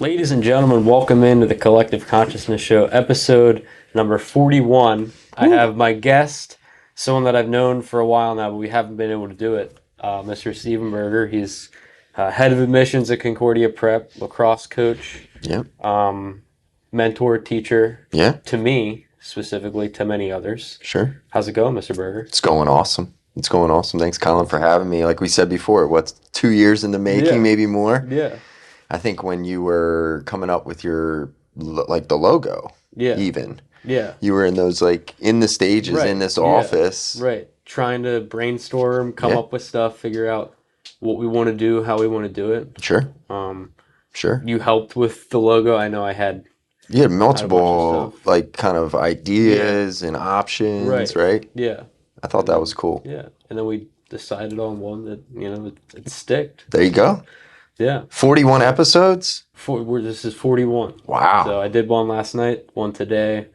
Ladies and gentlemen, welcome into the Collective Consciousness Show, episode number 41. I have my guest, someone that I've known for a while now, but we haven't been able to do it, Mr. Stephen Berger. He's head of admissions at Concordia Prep, lacrosse coach, Yep. mentor, teacher, Yeah. to me, specifically, to many others. Sure. How's it going, Mr. Berger? It's going awesome. It's going awesome. Thanks, Colin, for having me. Like we said before, what's 2 years in the making, maybe more? Yeah. I think when you were coming up with your, like the logo, even. Yeah. You were in those, like, in the stages, in this office. Right. Trying to brainstorm, come up with stuff, figure out what we want to do, how we want to do it. Sure. Sure. You helped with the logo. I know I had... You had multiple, like, kind of ideas and options, right? Yeah. I thought that was cool. Yeah. And then we decided on one that, it sticked. There you go. Yeah. 41 episodes? This is 41. Wow. So I did one last night, one today,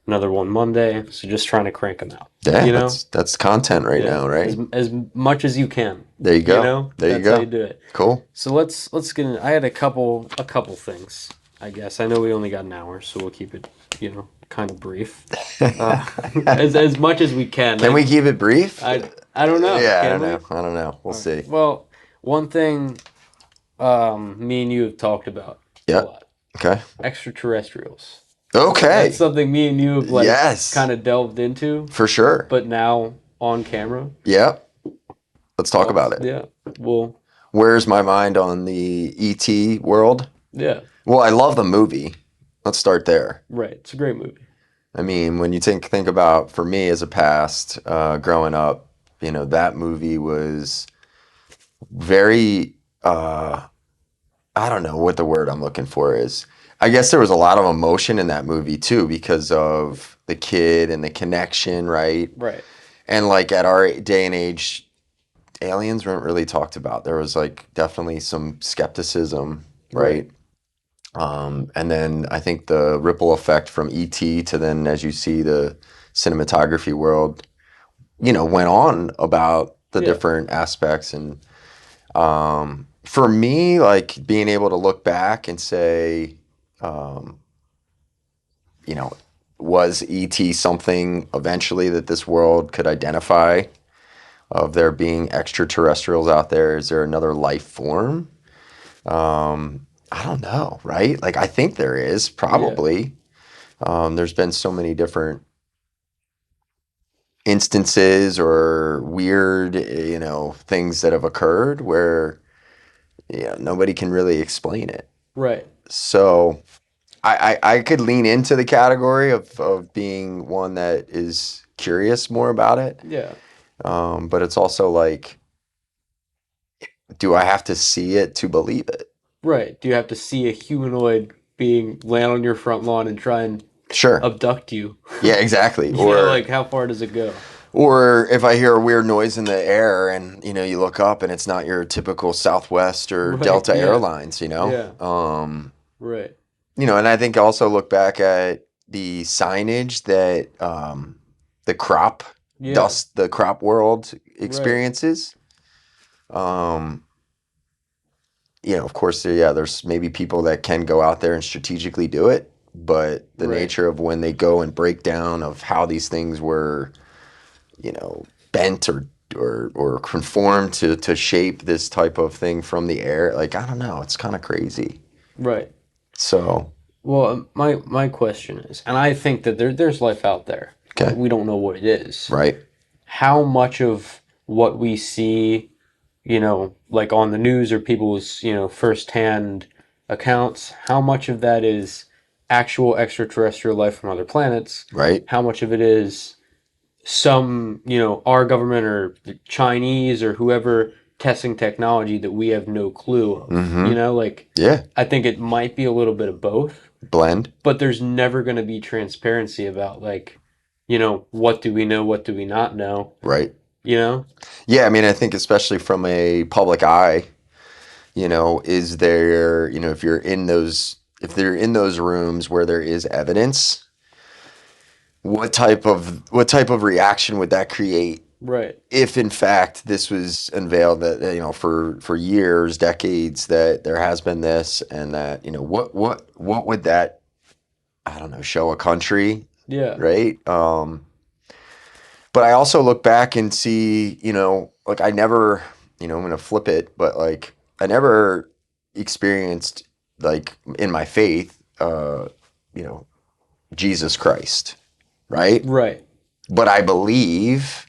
another one Monday. So just trying to crank them out. Yeah, that's content right now, right? As much as you can. There you go. That's how you do it. Cool. So let's get in. I had a couple things, I guess. I know we only got an hour, so we'll keep it, kind of brief. As much as we can. Can we keep it brief? I don't know. Yeah, I don't know. We'll see. Well, one thing me and you have talked about a lot. Okay. Extraterrestrials. Okay. That's something me and you have kind of delved into. For sure. But now on camera. Yeah. Let's talk about it. Yeah. Well, where's my mind on the E.T. world? Yeah. Well, I love the movie. Let's start there. Right. It's a great movie. I mean, when you think about, for me as a past, growing up, that movie was very, I don't know what the word I'm looking for is. I guess there was a lot of emotion in that movie too because of the kid and the connection, right? Right. And like at our day and age, aliens weren't really talked about. There was like definitely some skepticism, right? And then I think the ripple effect from E.T. to then, as you see, the cinematography world, went on about the different aspects. And for me, like being able to look back and say, was E.T. something eventually that this world could identify of there being extraterrestrials out there? Is there another life form? I don't know, right? Like, I think there is, probably. Yeah. There's been so many different instances or weird, things that have occurred where, nobody can really explain it. Right. So I could lean into the category of being one that is curious more about it. Yeah. But it's also like, do I have to see it to believe it? Right. Do you have to see a humanoid being land on your front lawn and try and abduct you? Yeah, exactly. Or like, how far does it go? Or if I hear a weird noise in the air and, you look up and it's not your typical Southwest or Delta Airlines, Yeah. Right. And I think also look back at the signage that the crop dust, the crop world experiences. Of course, there's maybe people that can go out there and strategically do it, but the nature of when they go and break down of how these things were, bent or conformed to shape this type of thing from the air, like, I don't know, it's kind of crazy. Right. So. Well, my question is, and I think that there's life out there. Okay. We don't know what it is. Right. How much of what we see, like on the news or people's, firsthand accounts, how much of that is actual extraterrestrial life from other planets? Right. How much of it is some, our government or the Chinese or whoever testing technology that we have no clue of? Mm-hmm. I think it might be a little bit of both. Blend. But there's never going to be transparency about, like, what do we know, what do we not know? Right. Yeah, I mean, I think especially from a public eye, is there, if they're in those rooms where there is evidence, what type of reaction would that create Right. if in fact this was unveiled that, for years, decades, that there has been this, and that, what would that, I don't know, show a country, Yeah. right? But I also look back and see, like I never, I'm gonna flip it, but like I never experienced, like in my faith, you know, Jesus Christ, right? Right. But I believe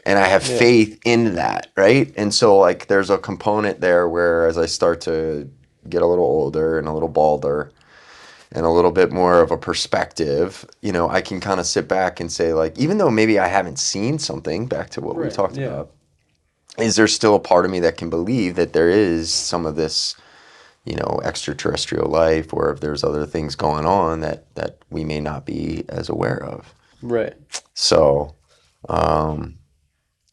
and I have Yeah. faith in that, right? And so like there's a component there where as I start to get a little older and a little balder and a little bit more of a perspective, I can kind of sit back and say, like, even though maybe I haven't seen something, back to what we Right. talked Yeah. about, is there still a part of me that can believe that there is some of this, extraterrestrial life, or if there's other things going on that we may not be as aware of. Right. So, um,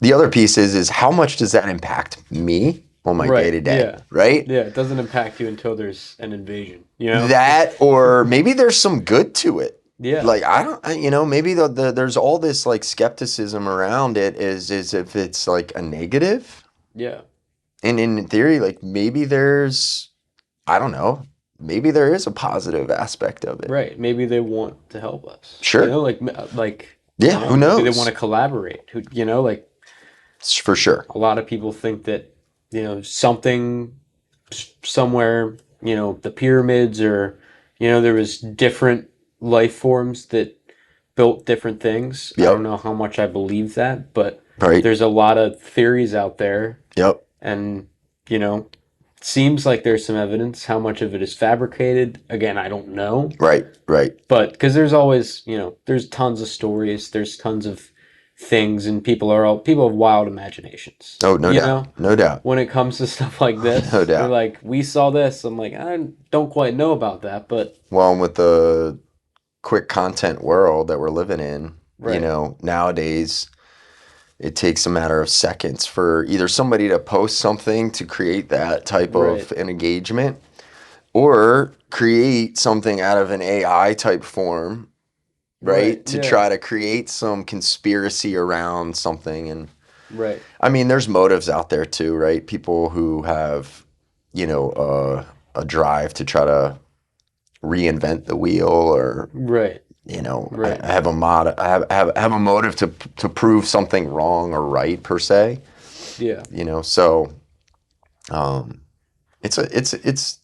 the other piece is how much does that impact me on my day Right. to day, Yeah. right? Yeah. It doesn't impact you until there's an invasion, you know? That, or maybe there's some good to it. Yeah. Like I don't, maybe there's all this like skepticism around it is if it's like a negative, Yeah. and in theory, like maybe there's, I don't know, maybe there is a positive aspect of it. Right. Maybe they want to help us. Sure. I Yeah. don't know. Who Maybe they want knows? to collaborate. Like For sure. a lot of people think that, something somewhere, the pyramids or, there was different life forms that built different things. I don't Yep. know how much I believe that, but Right. there's a lot of theories out there, Yep. and, seems like there's some evidence. How much of it is fabricated? Again, I don't know. Right. Right. But because there's always, there's tons of stories, there's tons of things, and people have wild imaginations. Oh, no doubt. No doubt. When it comes to stuff like No this, they're doubt. like, we saw this. I'm like, I don't quite know about that, but Well, and with the quick content world that we're living in, right, nowadays it takes a matter of seconds for either somebody to post something to create that type right, of an engagement, or create something out of an AI type form, right, right? To yeah, try to create some conspiracy around something. And right, I mean, there's motives out there too, right? People who have, a drive to try to reinvent the wheel, or right, I right, have a mod I have a motive to prove something wrong or right, per se. yeah, So um it's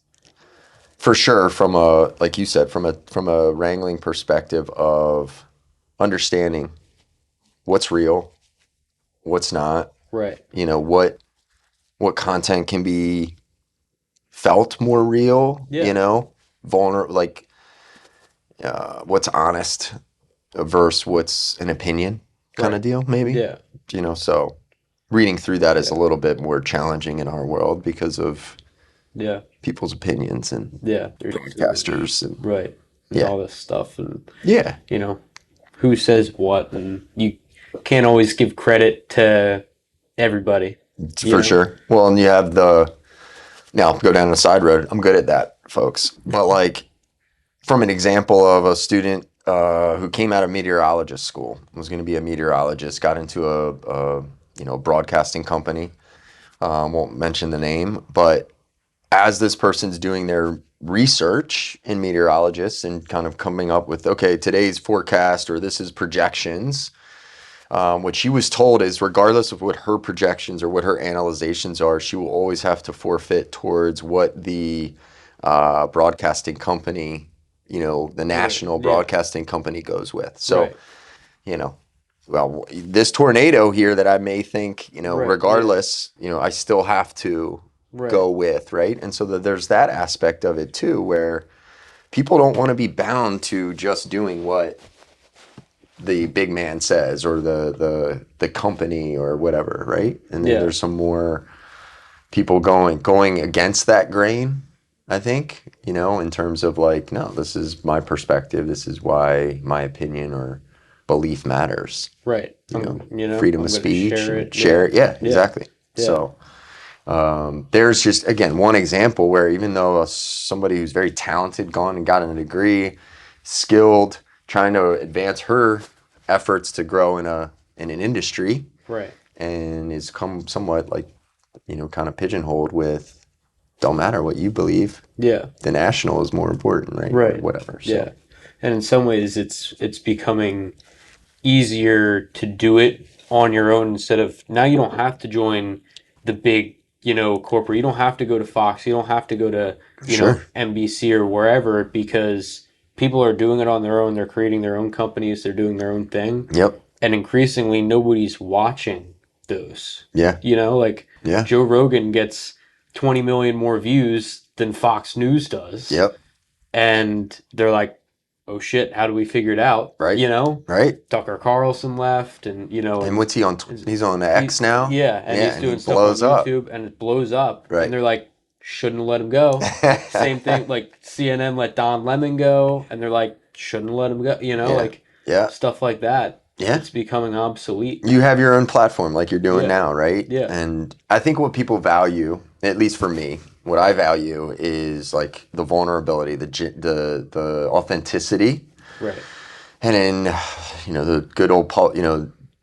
for sure, from a, like you said, from a wrangling perspective of understanding what's real, what's not, right, what content can be felt more real, yeah, vulnerable, like what's honest versus what's an opinion kind of right, deal, maybe. yeah, So reading through that is a yeah, little bit more challenging in our world because of yeah, people's opinions and yeah. There's too much, broadcasters and right, and yeah, all this stuff, and yeah, you know, who says what, and you can't always give credit to everybody, you for know. sure. Well, and you have now go down the side road. I'm good at that, folks. But like, from an example of a student who came out of meteorologist school, was going to be a meteorologist, got into a broadcasting company. Won't mention the name, but as this person's doing their research in meteorologists and kind of coming up with, okay, today's forecast, or this is projections, what she was told is, regardless of what her projections or what her analyzations are, she will always have to forfeit towards what the broadcasting company, the Right. national Yeah. broadcasting company goes with. So, Right. you know, well, this tornado here that I may think, Right. Yeah. regardless, I still have to Right. go with, right? And so there's that aspect of it too, where people don't want to be bound to just doing what the big man says, or the company or whatever, right? And then Yeah. there's some more people going against that grain, I think, in terms of like, no, this is my perspective, this is why my opinion or belief matters. Right. Freedom I'm of gonna speech share and it. Yeah. share it. Yeah, Yeah. exactly. Yeah. So there's just, again, one example where even though somebody who's very talented, gone and gotten a degree, skilled, trying to advance her efforts to grow in an industry, Right. and is come somewhat like, kind of pigeonholed with, don't matter what you believe. Yeah. The national is more important, right? Or Right. whatever. Yeah. So, And in some ways, it's becoming easier to do it on your own instead of now you don't have to join the big, corporate. You don't have to go to Fox. You don't have to go to, sure. NBC or wherever because people are doing it on their own. They're creating their own companies. They're doing their own thing. Yep. And increasingly, nobody's watching those. Yeah. Like Yeah. Joe Rogan gets 20 million more views than Fox News does. Yep. And they're like, oh shit, how do we figure it out? Right. Right. Tucker Carlson left, and And what's he on? He's on X now. yeah, and Yeah, he's and he doing stuff on blows up. YouTube, and it blows up, Right. and they're like, shouldn't have let him go. Same thing, like CNN let Don Lemon go, and they're like, shouldn't have let him go. Like Yeah. stuff like that. Yeah. It's becoming obsolete. You have your own platform like you're doing Yeah. now, right? Yeah. And I think what people value, at least for me, what I value is like the vulnerability, the authenticity, Right. and then the good old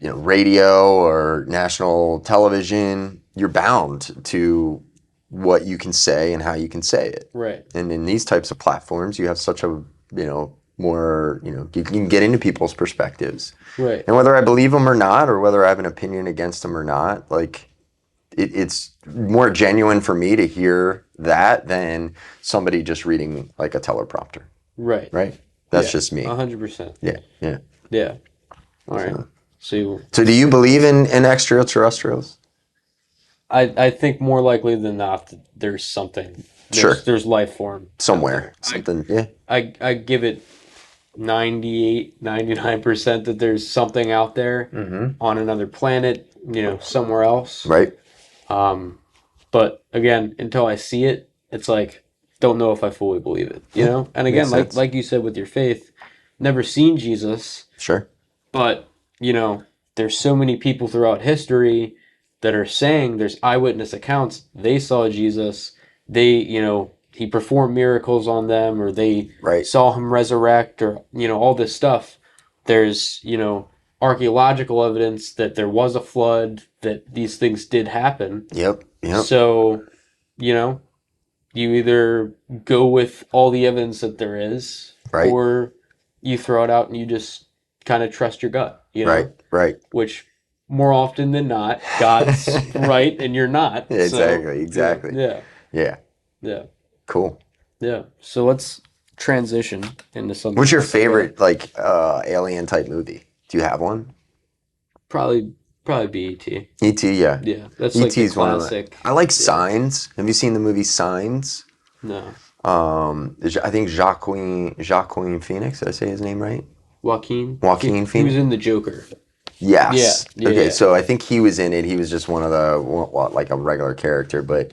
radio or national television. You're bound to what you can say and how you can say it. Right. And in these types of platforms, you have such a more you can get into people's perspectives. Right. And whether I believe them or not, or whether I have an opinion against them or not, like it's more genuine for me to hear that than somebody just reading like a teleprompter. Right. Right. That's Yeah, just me. 100%. Yeah. Yeah. Yeah. All right. So So do you believe in extraterrestrials? I think more likely than not that there's something. Sure. There's life form out Somewhere. there. Something. Yeah. I give it 98, 99% that there's something out there on another planet, somewhere else. Right. But again, until I see it, it's like, don't know if I fully believe it, And again, Makes sense. like you said with your faith, never seen Jesus, Sure. but, there's so many people throughout history that are saying there's eyewitness accounts. They saw Jesus. They, he performed miracles on them or they Right. saw him resurrect or, all this stuff. There's, archaeological evidence that there was a flood, that these things did happen. Yep. Yep. So, you either go with all the evidence that there is, Right. or you throw it out and you just kind of trust your gut, Right. Right. which more often than not, God's right and you're not. Yeah, exactly. So, Exactly. Yeah. Yeah. Yeah. Cool. Yeah. So let's transition into something. What's your favorite alien type movie? Do you have one? Probably be E.T. E.T. Yeah. Yeah. That's like the E.T.'s one of my. classic. I like Signs. Have you seen the movie Signs? No. I think Joaquin Phoenix. Did I say his name right? Joaquin Phoenix. He was in The Joker. Yes. Yeah. Okay. Yeah. So I think he was in it. He was just one of the like a regular character, but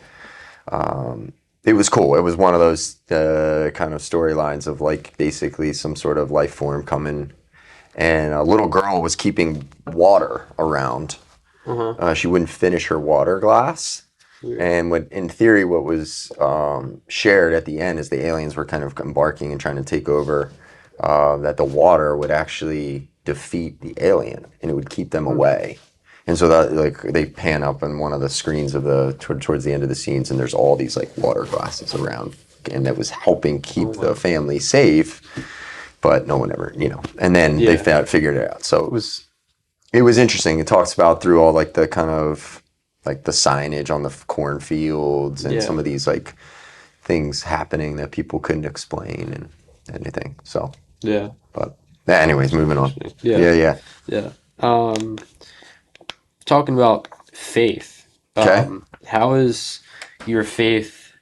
it was cool. It was one of those kind of storylines of like basically some sort of life form coming, and a little girl was keeping water around. She wouldn't finish her water glass. Weird. And in theory, what was shared at the end is the aliens were kind of embarking and trying to take over, that the water would actually defeat the alien and it would keep them away. And so that like they pan up on one of the screens of towards the end of the scenes, and there's all these like water glasses around, and that was helping keep the family safe. But no one ever, And then they figured it out. So it was interesting. It talks about through all like the kind of like the signage on the cornfields and some of these like things happening that people couldn't explain and anything. So Yeah. but anyways, moving on. Yeah. Talking about faith. Okay. How has your faith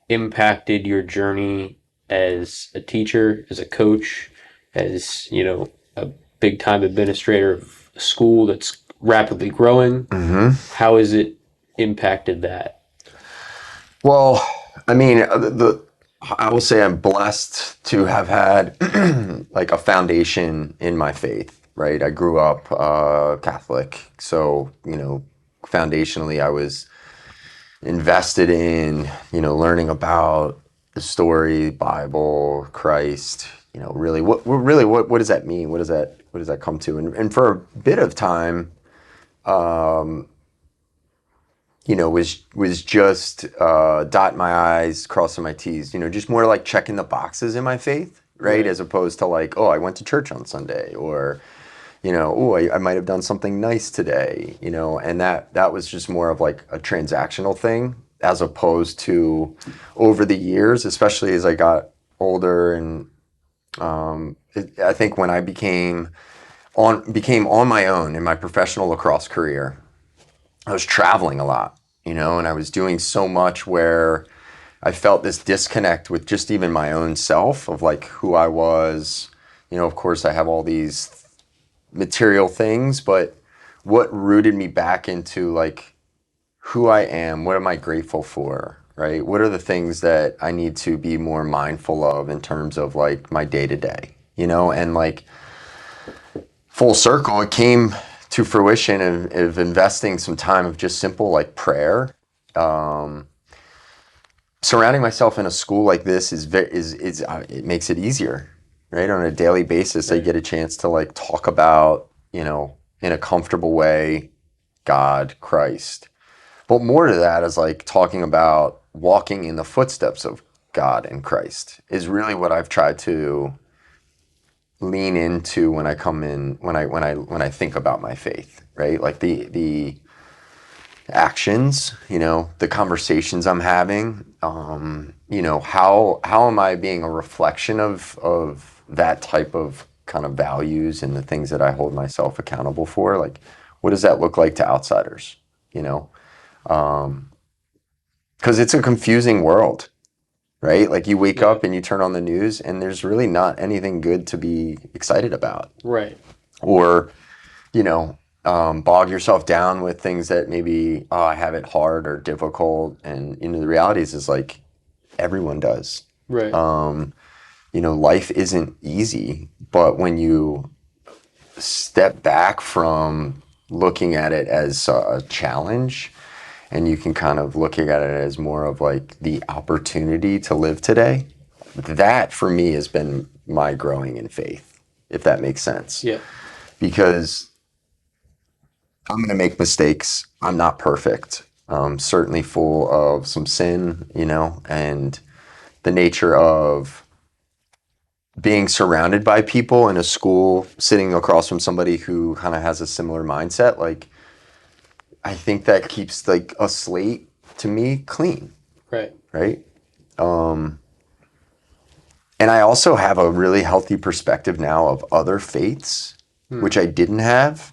impacted your journey as a teacher, as a coach, as, a big time administrator of a school that's rapidly growing? How has it impacted that? Well, I mean, I will say I'm blessed to have had like a foundation in my faith, right? I grew up Catholic, so foundationally I was invested in learning about the story, Bible, Christ. Really, what does that mean? What does that come to? And for a bit of time, was just dotting my I's, crossing my T's, just more like checking the boxes in my faith, right? As opposed to like, oh, I went to church on Sunday, or, oh, I might have done something nice today, and that was just more of like a transactional thing, as opposed to over the years, especially as I got older. And I think when I became on my own in my professional lacrosse career, I was traveling a lot, and I was doing so much where I felt this disconnect with just even my own self of like who I was. Of course, I have all these material things, but what rooted me back into like who I am, what am I grateful for, right? What are the things that I need to be more mindful of in terms of like my day to day, and like full circle, it came to fruition of investing some time of just simple like prayer. Surrounding myself in a school like this it makes it easier, right? On a daily basis, I get a chance to like talk about, in a comfortable way, God, Christ. But more to that is like talking about walking in the footsteps of God and Christ is really what I've tried to lean into when I come in, when I think about my faith, right? Like the actions, the conversations I'm having, how am I being a reflection of that type of kind of values and the things that I hold myself accountable for? Like, what does that look like to outsiders? Because it's a confusing world, right? Like you wake up and you turn on the news and there's really not anything good to be excited about. Right. Or, bog yourself down with things that maybe, oh, I have it hard or difficult. And, the reality is like everyone does. Right. Life isn't easy, but when you step back from looking at it as a challenge, and you can kind of look at it as more of like the opportunity to live today, that for me has been my growing in faith, if that makes sense. Yeah. Because I'm going to make mistakes. I'm not perfect. Certainly full of some sin, and the nature of being surrounded by people in a school, sitting across from somebody who kind of has a similar mindset. Like, I think that keeps like a slate to me clean. Right. Right. And I also have a really healthy perspective now of other faiths, which I didn't have.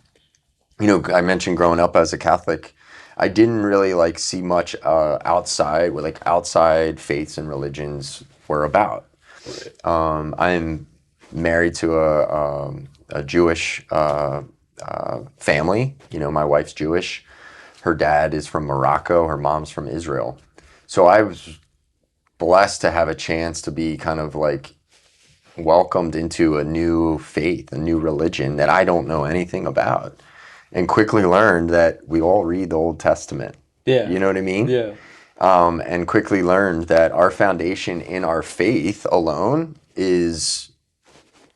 I mentioned growing up as a Catholic, I didn't really like see much outside what like outside faiths and religions were about. Right. I'm married to a Jewish family. My wife's Jewish. Her dad is from Morocco. Her mom's from Israel. So I was blessed to have a chance to be kind of like welcomed into a new faith, a new religion that I don't know anything about, and quickly learned that we all read the Old Testament. Yeah. You know what I mean? Yeah. And quickly learned that our foundation in our faith alone is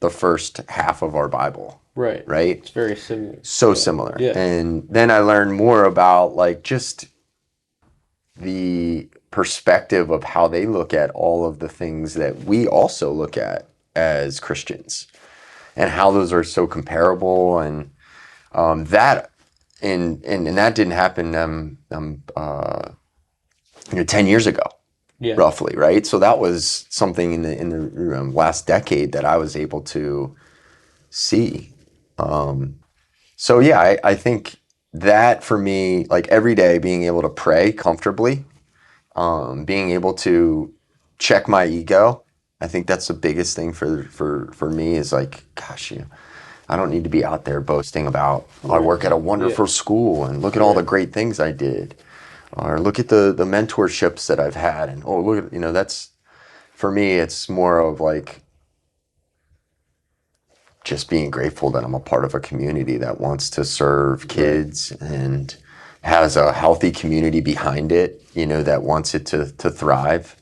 the first half of our Bible. Right. Right? It's very similar. So similar. Yeah. And then I learned more about like just the perspective of how they look at all of the things that we also look at as Christians, and how those are so comparable. And that didn't happen 10 years ago. Yeah. Roughly, right? So that was something in the last decade that I was able to see. So yeah, I think that for me, like every day being able to pray comfortably, being able to check my ego, I think that's the biggest thing for me is like, gosh, I don't need to be out there boasting about, I work at a wonderful school and look at all the great things I did. Or look at the mentorships that I've had, and oh, look at, that's, for me, it's more of like just being grateful that I'm a part of a community that wants to serve kids and has a healthy community behind it, that wants it to thrive.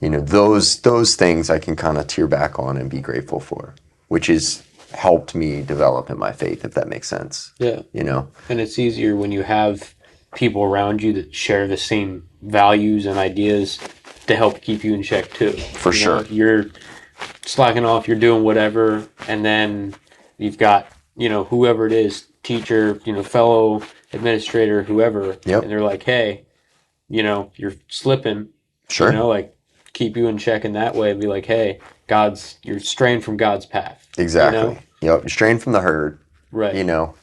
Those things I can kind of tear back on and be grateful for, which is helped me develop in my faith, if that makes sense. Yeah. You know? And it's easier when you have people around you that share the same values and ideas to help keep you in check too. For You know, sure. if you're slacking off, you're doing whatever, and then you've got, whoever it is, teacher, fellow administrator, whoever, Yep. and they're like, hey, you're slipping, Sure. like keep you in check in that way. Be like, hey, you're straying from God's path. Exactly. Yep. You're straying from the herd, Right. you know?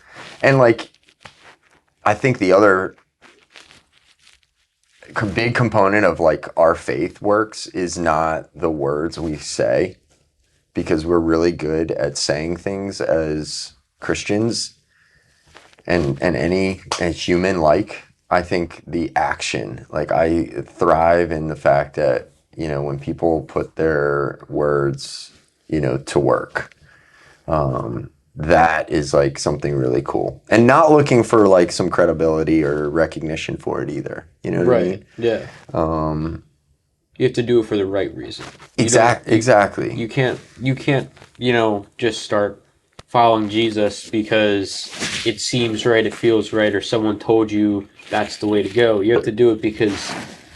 And like, I think the other big component of like our faith works is not the words we say, because we're really good at saying things as Christians and any human. Like, I think the action, like I thrive in the fact that, when people put their words, to work, that is like something really cool, and not looking for like some credibility or recognition for it either. You know what I mean? Yeah. You have to do it for the right reason. Exactly. You can't, just start following Jesus because it seems right, it feels right, or someone told you that's the way to go. You have to do it because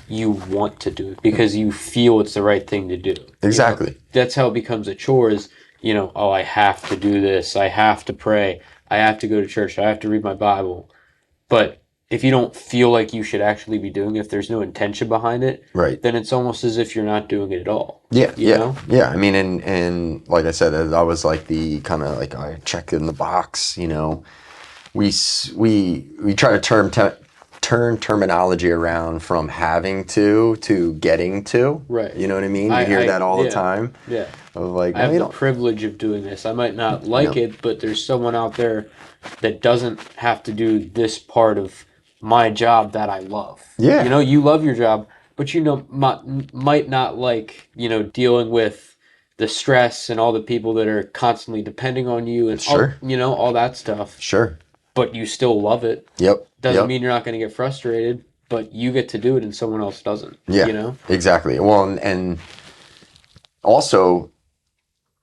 you want to do it, because you feel it's the right thing to do. Exactly. That's how it becomes a chore is, oh, I have to do this. I have to pray. I have to go to church. I have to read my Bible. But if you don't feel like you should actually be doing it, if there's no intention behind it, Right. then it's almost as if you're not doing it at all. Yeah, You know? yeah. I mean, and like I said, I was like the kind of like I check in the box. We try to turn terminology around from having to getting to. Right. You know what I mean? You hear that all the time. Yeah. Of like, I have you the don't. privilege of doing this. I might not like No. it, but there's someone out there that doesn't have to do this part of my job that I love. Yeah. You love your job, but might not like, dealing with the stress and all the people that are constantly depending on you and Sure. all that stuff. Sure. But you still love it. Yep. Doesn't Yep. mean you're not going to get frustrated, but you get to do it and someone else doesn't. Yeah. Exactly. Well, and also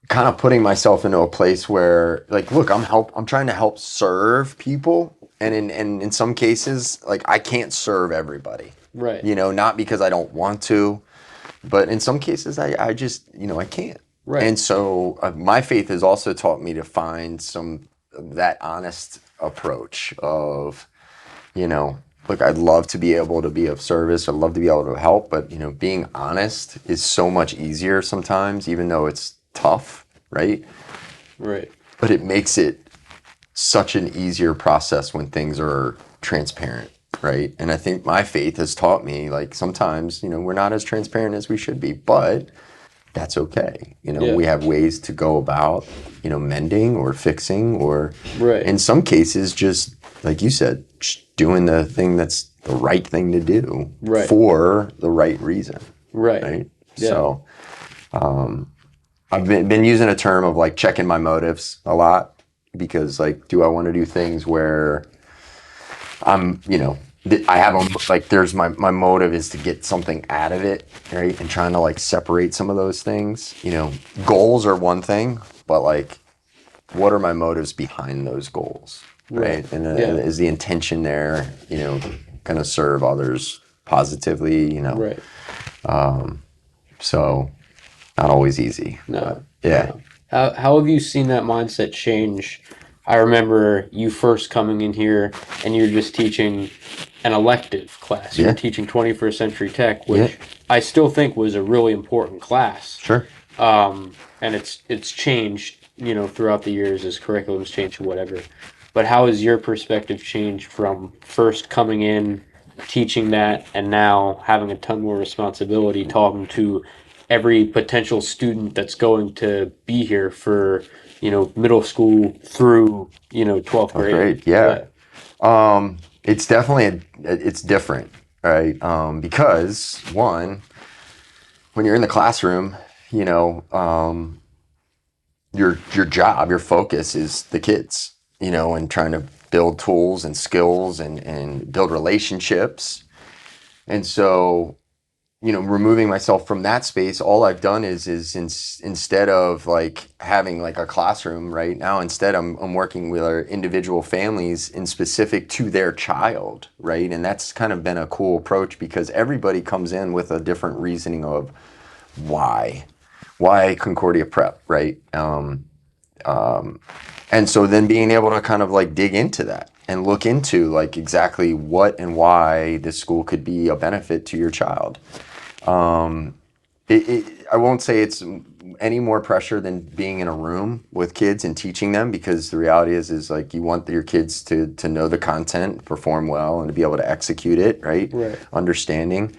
kind of putting myself into a place where, like, look, I'm trying to help serve people, and in some cases, like, I can't serve everybody. Right. Not because I don't want to, but in some cases I just, I can't. Right. And so my faith has also taught me to find that honest approach of, look, I'd love to be able to be of service. I'd love to be able to help, but, being honest is so much easier sometimes, even though it's tough, right? Right. But it makes it such an easier process when things are transparent, right? And I think my faith has taught me, like, sometimes, we're not as transparent as we should be, but that's okay. Yeah. We have ways to go about, mending or fixing, or Right. in some cases, just like you said, just doing the thing that's the right thing to do. Right. For the right reason. Right. Right. Yeah. So, I've been using a term of like checking my motives a lot, because like, do I want to do things where I'm, I have like, there's my motive is to get something out of it, right? And trying to like separate some of those things. Goals are one thing, but like, what are my motives behind those goals, right? And is the intention there, going to serve others positively, Right. So not always easy. No. Yeah. No. How have you seen that mindset change? I remember you first coming in here and you're just teaching an elective class. You're teaching 21st century tech, which I still think was a really important class. Sure. And it's changed, throughout the years as curriculum's changed and whatever. But how has your perspective changed from first coming in, teaching that, and now having a ton more responsibility, talking to every potential student that's going to be here for, middle school through, 12th grade? Yeah. It's definitely it's different, right? Because one, when you're in the classroom, your job, your focus is the kids, and trying to build tools and skills and build relationships. And so removing myself from that space, all I've done is instead of like having like a classroom right now, instead I'm working with our individual families in specific to their child, right? And that's kind of been a cool approach because everybody comes in with a different reasoning of why Concordia Prep, right? And so then being able to kind of like dig into that and look into like exactly what and why this school could be a benefit to your child. I won't say it's any more pressure than being in a room with kids and teaching them, because the reality is like you want your kids to know the content, perform well, and to be able to execute it, right? Right. Understanding.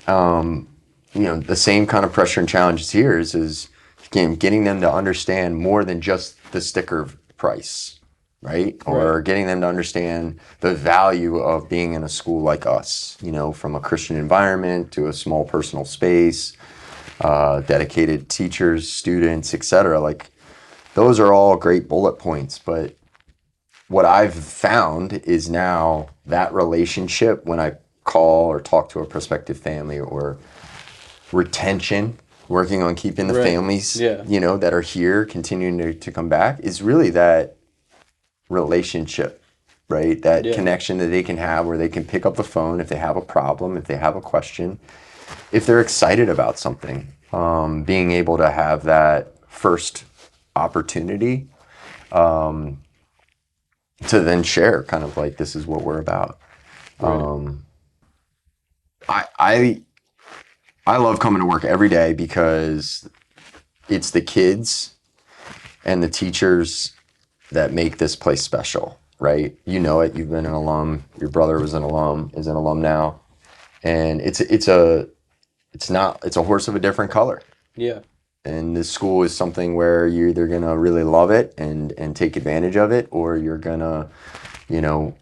The same kind of pressure and challenges here is again, getting them to understand more than just the sticker price, right? Or Right. getting them to understand the value of being in a school like us, from a Christian environment to a small personal space, dedicated teachers, students, etc. Like those are all great bullet points, but what I've found is now that relationship when I call or talk to a prospective family, or retention, working on keeping the Right. families, Yeah. that are here continuing to come back, is really that relationship, right? That Yeah. connection that they can have where they can pick up the phone if they have a problem, if they have a question, if they're excited about something. Being able to have that first opportunity to then share kind of like, this is what we're about. Right. I, I I love coming to work every day because it's the kids and the teachers that make this place special, right? You know it. You've been an alum. Your brother was an alum, is an alum now, and it's a horse of a different color. Yeah. And this school is something where you're either gonna really love it and take advantage of it, or you're gonna, you know,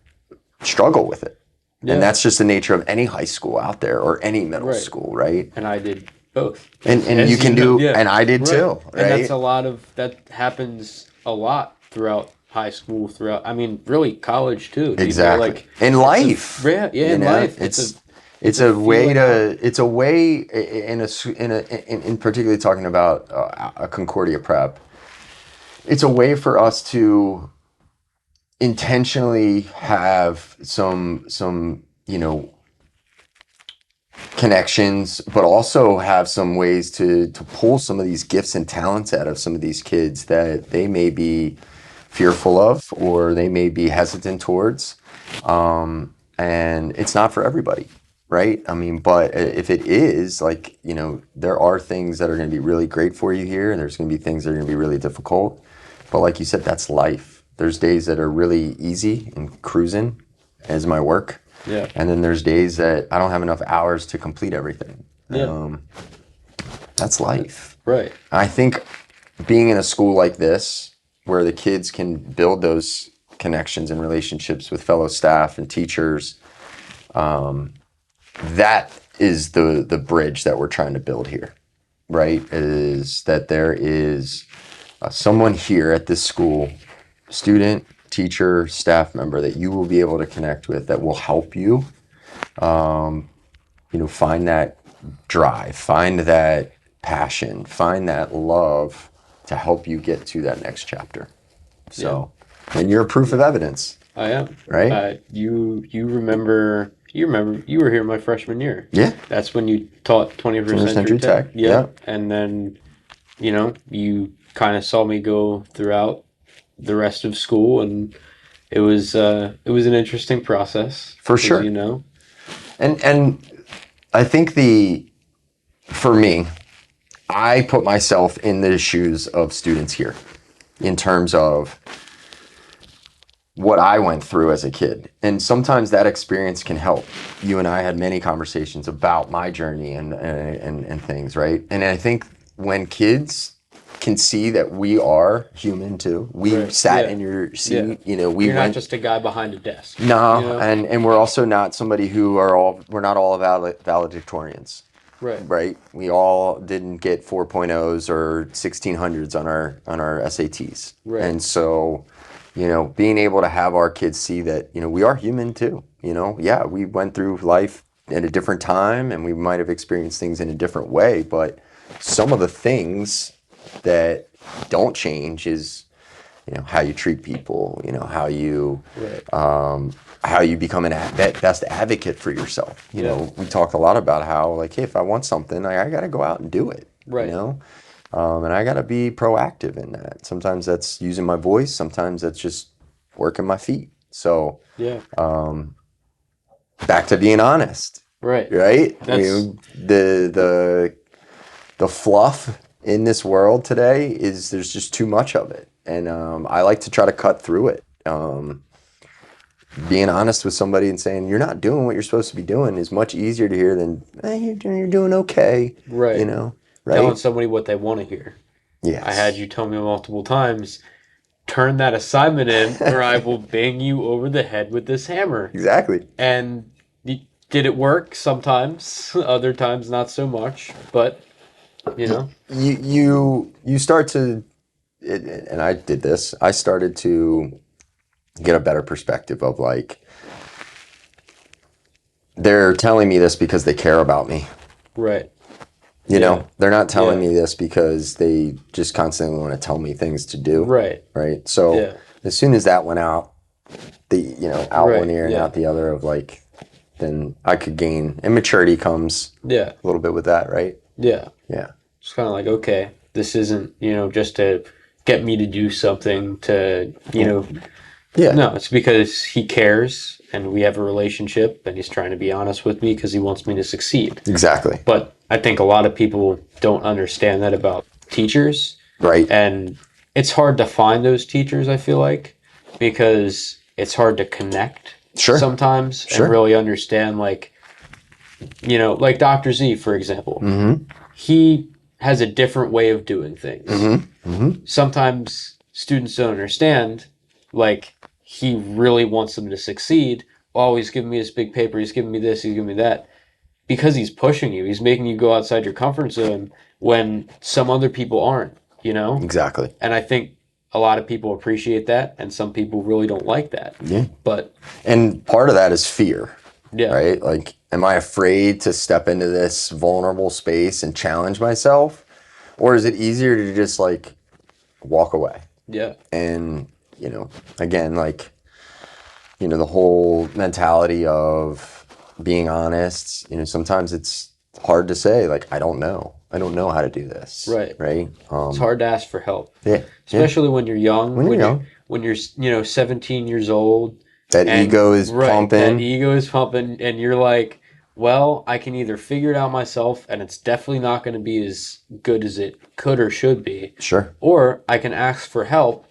struggle with it. And Yeah. that's just the nature of any high school out there, or any middle Right. school, right? And I did both. And you As can know, do, yeah. and I did Right. too, And that's right? a lot of that happens a lot throughout high school, throughout I mean, really college too. Exactly. Like In life, yeah, in life. It's it's a a way feeling of to, it's a way in particularly talking about a Concordia prep. It's a way for us to intentionally have some connections, but also have some ways to pull some of these gifts and talents out of some of these kids that they may be fearful of, or they may be hesitant towards. And it's not for everybody, right? I mean, but if it is, like, there are things that are going to be really great for you here, and there's going to be things that are going to be really difficult. But like you said, that's life. There's days that are really easy and cruising as my work. yeah. And then there's days that I don't have enough hours to complete everything. Yeah. That's life. Right. I think being in a school like this, where the kids can build those connections and relationships with fellow staff and teachers, that is the bridge that we're trying to build here, right? Is that there is someone here at this school, student, teacher, staff member, that you will be able to connect with, that will help you, find that drive, find that passion, find that love to help you get to that next chapter. So, and you're proof of evidence, I am. right? You remember you were here my freshman year. Yeah. That's when you taught 21st 21st Century Tech. Tech. Yeah. And then, you kind of saw me go throughout the rest of school, and it was an interesting process. For 'Cause, sure. And I think for me, I put myself in the shoes of students here in terms of what I went through as a kid. And sometimes that experience can help. You and I had many conversations about my journey and things, right? And I think when kids can see that we are human too, we Right. sat Yeah. in your Yeah. seat, we You're not went. just a guy behind a desk. No, and we're also not somebody we're not all valedictorians, Right. right? We all didn't get 4.0s or 1600s on our SATs. Right. And so, being able to have our kids see that, we are human too. Yeah, we went through life at a different time, and we might have experienced things in a different way, but some of the things that don't change is, how you treat people, how you become that best advocate for yourself. We talk a lot about how, like, hey, if I want something, I got to go out and do it. Right. And I got to be proactive in that. Sometimes that's using my voice. Sometimes that's just working my feet. So Yeah. Back to being honest. Right. Right. That's The fluff in this world today is there's just too much of it, and I like to try to cut through it. Being honest with somebody and saying you're not doing what you're supposed to be doing is much easier to hear than you're doing okay. right. Right? Telling somebody what they want to hear. Yes. I had you tell me multiple times, turn that assignment in or I will bang you over the head with this hammer. Exactly. And did it work? Sometimes, other times not so much, but you start to, and I did this. I started to get a better perspective of, like, they're telling me this because they care about me. Right. They're not telling me this because they just constantly want to tell me things to do. Right. Right. So as soon as that went out, out Right. one ear and out the other, of like, then I could gain, and maturity comes a little bit with that, right? Yeah. Yeah. It's kind of like, okay, this isn't, just to get me to do something to, Yeah. No, it's because he cares and we have a relationship and he's trying to be honest with me because he wants me to succeed. Exactly. But I think a lot of people don't understand that about teachers. Right. And it's hard to find those teachers, I feel like, because it's hard to connect sometimes and really understand, like, like Dr. Z, for example. Mm-hmm. He has a different way of doing things. Mm-hmm. Mm-hmm. Sometimes students don't understand, like, he really wants them to succeed. Oh, he's giving me this big paper, he's giving me this, he's giving me that. Because he's pushing you. He's making you go outside your comfort zone when some other people aren't, Exactly. And I think a lot of people appreciate that, and some people really don't like that. Yeah. And part of that is fear. Yeah. Right? Like, am I afraid to step into this vulnerable space and challenge myself? Or is it easier to just, like, walk away? Yeah. And, again, like, the whole mentality of being honest, sometimes it's hard to say, like, I don't know how to do this. Right. Right. It's hard to ask for help. Yeah. Especially when you're young. When you're 17 years old. That ego is pumping. That ego is pumping, and you're like, well, I can either figure it out myself, and it's definitely not going to be as good as it could or should be. Sure. Or I can ask for help.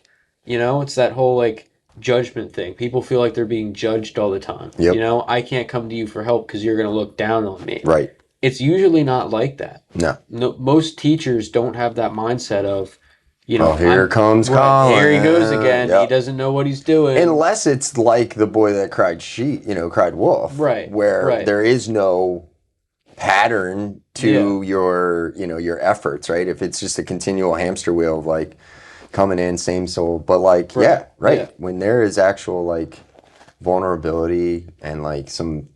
It's that whole, like, judgment thing. People feel like they're being judged all the time. Yep. I can't come to you for help because you're going to look down on me. Right. It's usually not like that. No. Most teachers don't have that mindset of, here comes Colin. Here he goes again. Yep. He doesn't know what he's doing. Unless it's like the boy that cried wolf. Right. Where there is no pattern to your efforts, right? If it's just a continual hamster wheel of, like, coming in, same soul. But, like, Yeah. When there is actual, like, vulnerability and, like, some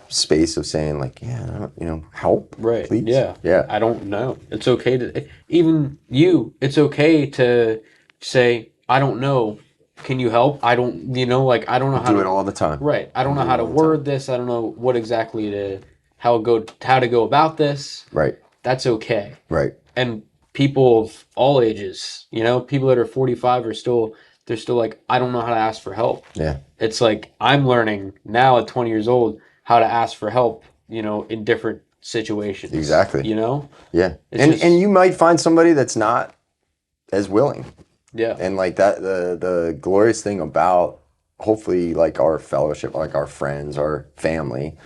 space of saying, like, help, right, please. Yeah. I don't know. It's okay to, even you, it's okay to say, I don't know. Can you help? I don't, I don't know how to do it all the time. Right. I don't know how to word this. I don't know what exactly how to go about this. Right. That's okay. Right. And people of all ages, people that are 45 they're still like, I don't know how to ask for help. Yeah. It's like, I'm learning now at 20 years old how to ask for help, in different situations. Exactly. Yeah. And you might find somebody that's not as willing. Yeah. And, like, that, the glorious thing about, hopefully, like, our fellowship, like our friends, our family,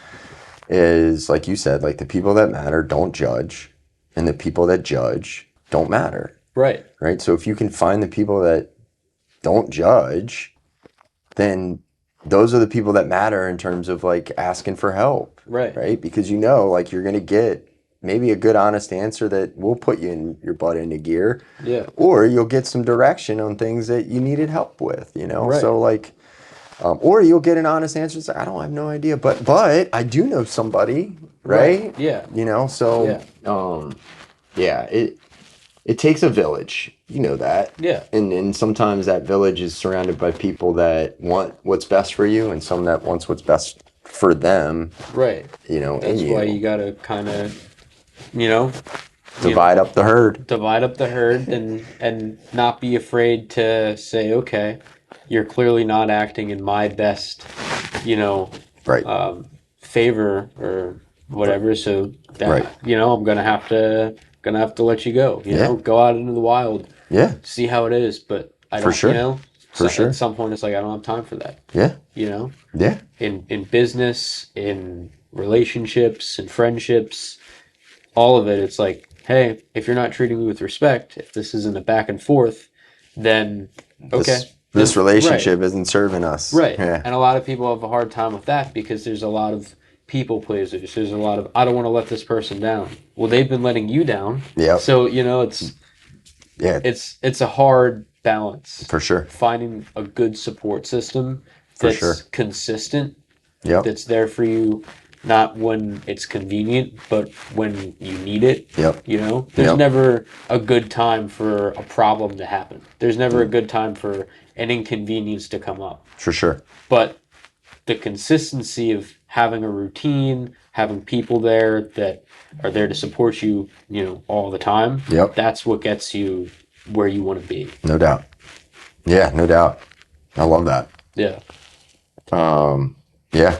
is, like you said, like, the people that matter don't judge, and the people that judge don't matter. Right. Right. So if you can find the people that don't judge, then those are the people that matter in terms of, like, asking for help. Right. Right. Because, like, you're going to get maybe a good, honest answer that will put your butt into gear. Yeah. Or you'll get some direction on things that you needed help with, Right. So, like, Or you'll get an honest answer. It's like, I don't have no idea, but I do know somebody, right? Yeah. You know, so Yeah. yeah, it takes a village. You know that. Yeah. And sometimes that village is surrounded by people that want what's best for you and some that wants what's best for them, Right. you know, That's in why you. you gotta kind of, you know, Divide up the herd. divide up the herd and not be afraid to say, okay, you're clearly not acting in my best, you know, Right. favor or whatever. So Right. that I'm gonna have to let you go. Yeah. Go out into the wild, Yeah. see how it is. But I For don't, sure. For so at sure. some point it's like I don't have time for that. Yeah. You know, Yeah. in business, in relationships, in friendships, all of it, it's like, hey, if you're not treating me with respect, if this isn't a back and forth, then okay, This then right, relationship isn't serving us. right. Yeah. And a lot of people have a hard time with that because there's a lot of people pleasers. There's a lot of I don't want to let this person down. Well, they've been letting you down. Yep. So it's Yeah. it's a hard balance. For sure. Finding a good support system For that's sure. consistent, Yep. that's there for you, not when it's convenient, but when you need it. Yep. There's Yep. never a good time for a problem to happen. There's never a good time for an inconvenience to come up. For sure. But the consistency of having a routine, having people there that are there to support you, all the time, Yep. that's what gets you where you want to be. No doubt. Yeah, no doubt. I love that. Yeah. Yeah.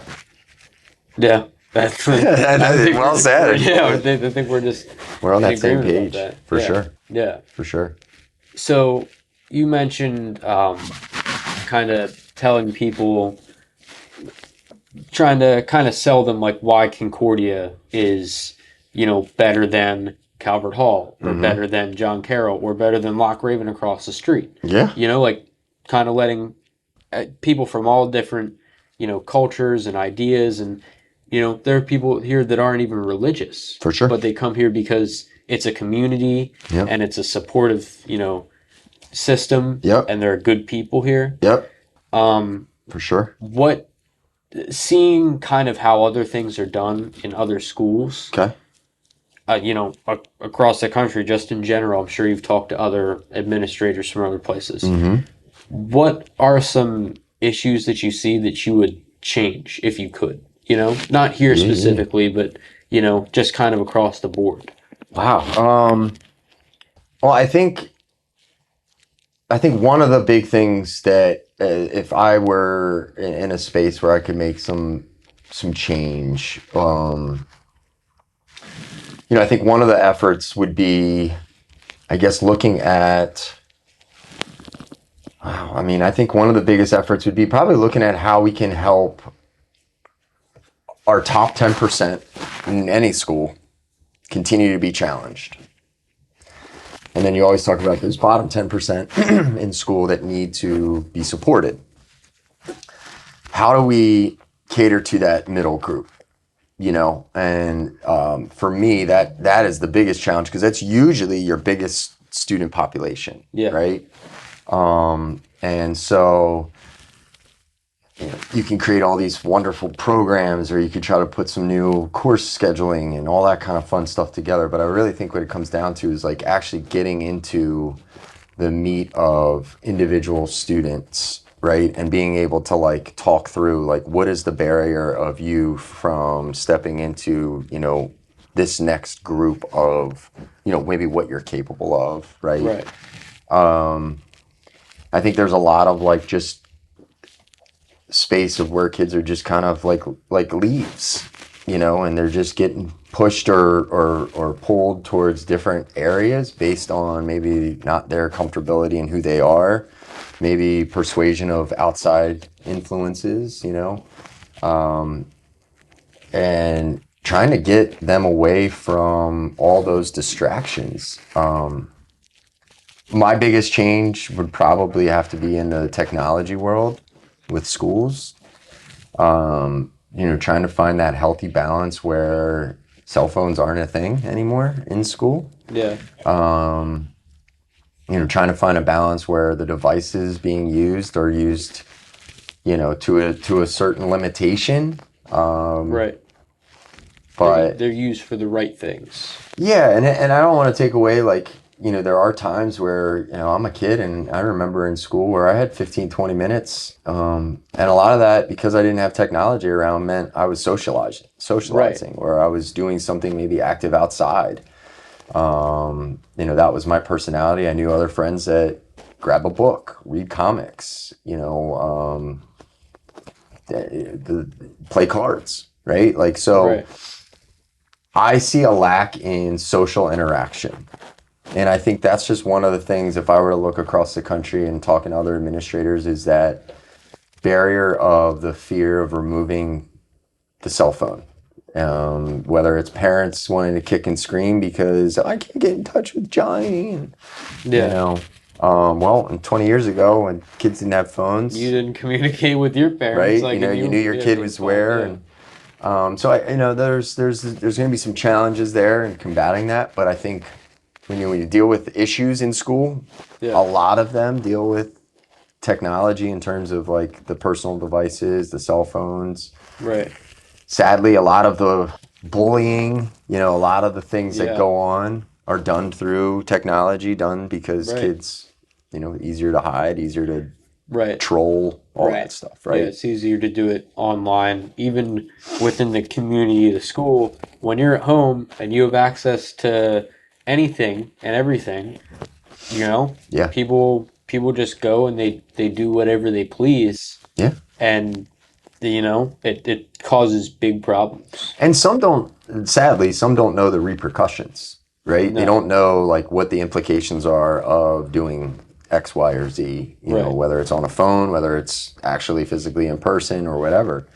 Yeah. That's Well said. Yeah, I think We're on in that same agreement about page. that. For Yeah. sure. Yeah. For sure. So you mentioned kind of telling people, trying to kind of sell them like why Concordia is, better than Calvert Hall or better than John Carroll or better than Loch Raven across the street. Yeah. Like kind of letting people from all different, cultures and ideas and, there are people here that aren't even religious. For sure. But they come here because it's a community Yep. and it's a supportive, system. Yep. And there are good people here. Yep. For sure. Seeing kind of how other things are done in other schools, Okay. Across the country, just in general, I'm sure you've talked to other administrators from other places. Mm-hmm. What are some issues that you see that you would change if you could? Not here specifically, but, just kind of across the board. Wow. Well, I think one of the big things that if I were in a space where I could make some change, I think one of the efforts would be, I guess, looking at. I think one of the biggest efforts would be probably looking at how we can help our top 10% in any school continue to be challenged. And then you always talk about those bottom 10% in school that need to be supported. How do we cater to that middle group? And for me, that is the biggest challenge because that's usually your biggest student population, right? And so you can create all these wonderful programs, or you could try to put some new course scheduling and all that kind of fun stuff together. But I really think what it comes down to is like actually getting into the meat of individual students, right? And being able to like talk through like what is the barrier of you from stepping into, this next group of, maybe what you're capable of, right? Right. I think there's a lot of like just space of where kids are just kind of like leaves, and they're just getting pushed or pulled towards different areas based on maybe not their comfortability in who they are, maybe persuasion of outside influences, and trying to get them away from all those distractions. My biggest change would probably have to be in the technology world with schools, trying to find that healthy balance where cell phones aren't a thing anymore in school. Yeah. Trying to find a balance where the devices being used are used to a certain limitation. Right. But they're used for the right things. yeah, and I don't want to take away, like, there are times where, I'm a kid and I remember in school where I had 15, 20 minutes. And a lot of that, because I didn't have technology around, meant I was socializing, or I was doing something maybe active outside. That was my personality. I knew other friends that grab a book, read comics, play cards, right? Like, so Right. I see a lack in social interaction. And I think that's just one of the things, if I were to look across the country and talking to other administrators, is that barrier of the fear of removing the cell phone. Whether it's parents wanting to kick and scream because I can't get in touch with Johnny. And, Yeah. well, and 20 years ago when kids didn't have phones, You didn't communicate with your parents, right? like, You and knew your kid was where, yeah. and so there's going to be some challenges there in combating that. But I think when you deal with issues in school, Yeah. a lot of them deal with technology in terms of like the personal devices, the cell phones. Right. Sadly, a lot of the bullying, a lot of the things that Yeah. go on are done through technology, done because Right. kids, easier to hide, easier to Right. troll, all Right. that stuff, Yeah, right? it's easier to do it online, even within the community of the school. When you're at home and you have access to anything and everything, Yeah, people just go and they do whatever they please, yeah. and it causes big problems. And sadly, some don't know the repercussions, right? They No. don't know like what the implications are of doing X, Y, or Z, Right. whether it's on a phone, whether it's actually physically in person or whatever.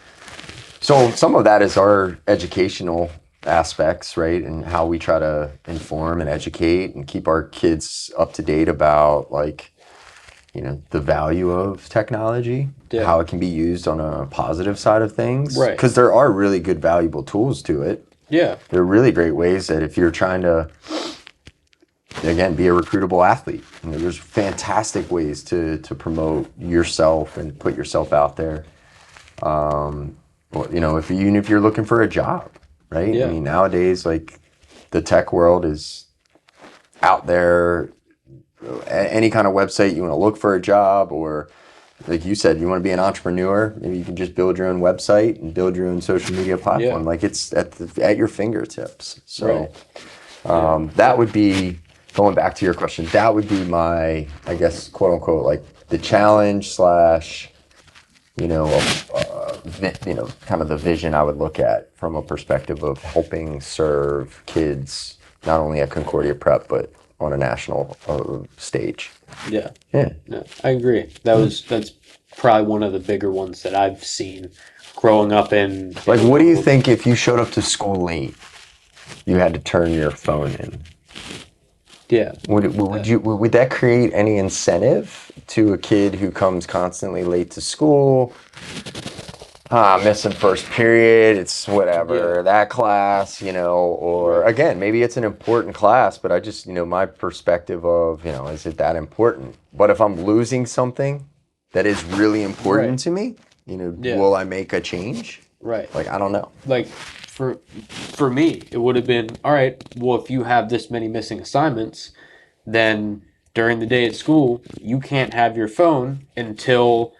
So some of that is our educational aspects, right? And how we try to inform and educate and keep our kids up to date about like, the value of technology, Yeah. how it can be used on a positive side of things. Right. Because there are really good, valuable tools to it. Yeah. There are really great ways that if you're trying to, again, be a recruitable athlete, there's fantastic ways to promote yourself and put yourself out there. Even if you're looking for a job, right? Yeah. I mean, nowadays, like the tech world is out there. Any kind of website you want to look for a job, or like you said, you want to be an entrepreneur, maybe you can just build your own website and build your own social media platform. Yeah. Like it's at your fingertips. So Right. that would be, going back to your question, that would be my, I guess, quote unquote, like the challenge slash, kind of the vision I would look at from a perspective of helping serve kids, not only at Concordia Prep, but on a national stage. Yeah. Yeah. No, I agree. That's probably one of the bigger ones that I've seen growing up in. Like, what do you think if you showed up to school late, you had to turn your phone in? Yeah. Would that create any incentive to a kid who comes constantly late to school? Missing first period, it's whatever, Yeah. that class, or Right. again, maybe it's an important class, but I just, my perspective of, is it that important? But if I'm losing something that is really important Right. to me, Yeah. will I make a change? Right. Like, I don't know. Like for me, it would have been, all right, well, if you have this many missing assignments, then during the day at school, you can't have your phone until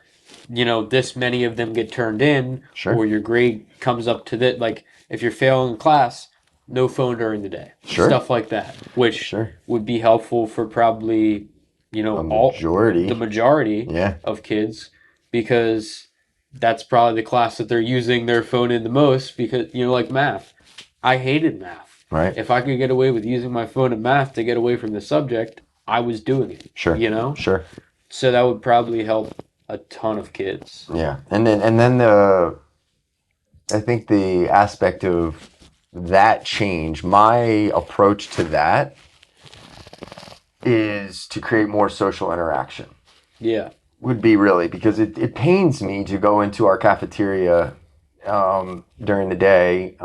this many of them get turned in, Sure. or your grade comes up to that. Like, if you're failing class, no phone during the day. Sure. Stuff like that, which Sure. would be helpful for probably, the majority Yeah. of kids, because that's probably the class that they're using their phone in the most, because, like math. I hated math. Right. If I could get away with using my phone in math to get away from the subject, I was doing it. Sure. Sure. So that would probably help a ton of kids. Yeah. And then I think the aspect of that change, my approach to that is to create more social interaction. Yeah. Would be really, because it pains me to go into our cafeteria during the day.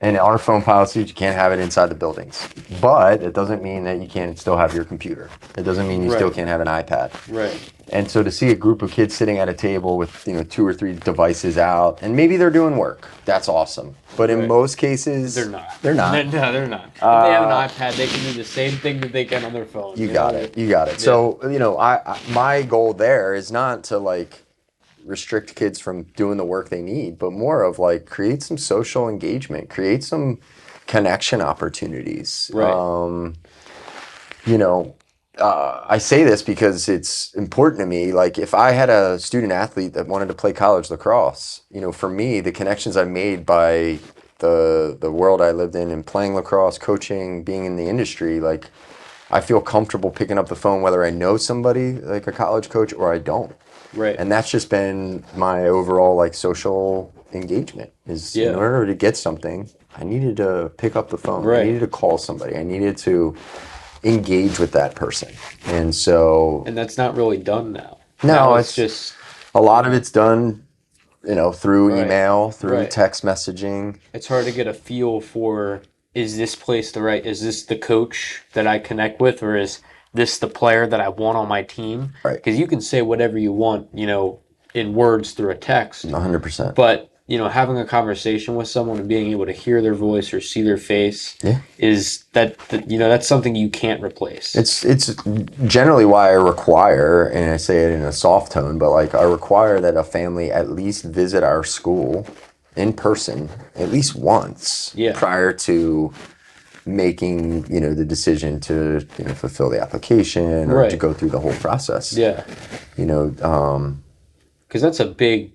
And our phone policy, you can't have it inside the buildings. But it doesn't mean that you can't still have your computer. It doesn't mean you still Right. can't have an iPad. Right. And so to see a group of kids sitting at a table with, 2 or 3 devices out, and maybe they're doing work, that's awesome. But in Right. most cases, They're not. They're not. No, they're not. If they have an iPad, they can do the same thing that they can on their phone. You got know? it. You got it. Yeah. So, my goal there is not to like restrict kids from doing the work they need, but more of like create some social engagement, create some connection opportunities. Right. I say this because it's important to me. Like if I had a student athlete that wanted to play college lacrosse, for me, the connections I made by the world I lived in and playing lacrosse, coaching, being in the industry, like I feel comfortable picking up the phone whether I know somebody like a college coach or I don't. Right. And that's just been my overall like social engagement is in order to get something, I needed to pick up the phone. Right. I needed to call somebody. I needed to engage with that person. And so And that's not really done now. no, Now it's just a lot of it's done, through Right. email, through Right. text messaging. it's hard to get a feel for, is this place the right, is this the coach that I connect with, or is this the player that I want on my team? Right. Because you can say whatever you want, in words through a text, 100%. but having a conversation with someone and being able to hear their voice or see their face is that's something you can't replace. It's generally why I require, and I say it in a soft tone, but like I require that a family at least visit our school in person at least once prior to making the decision to fulfill the application or to go through the whole process. Because that's a big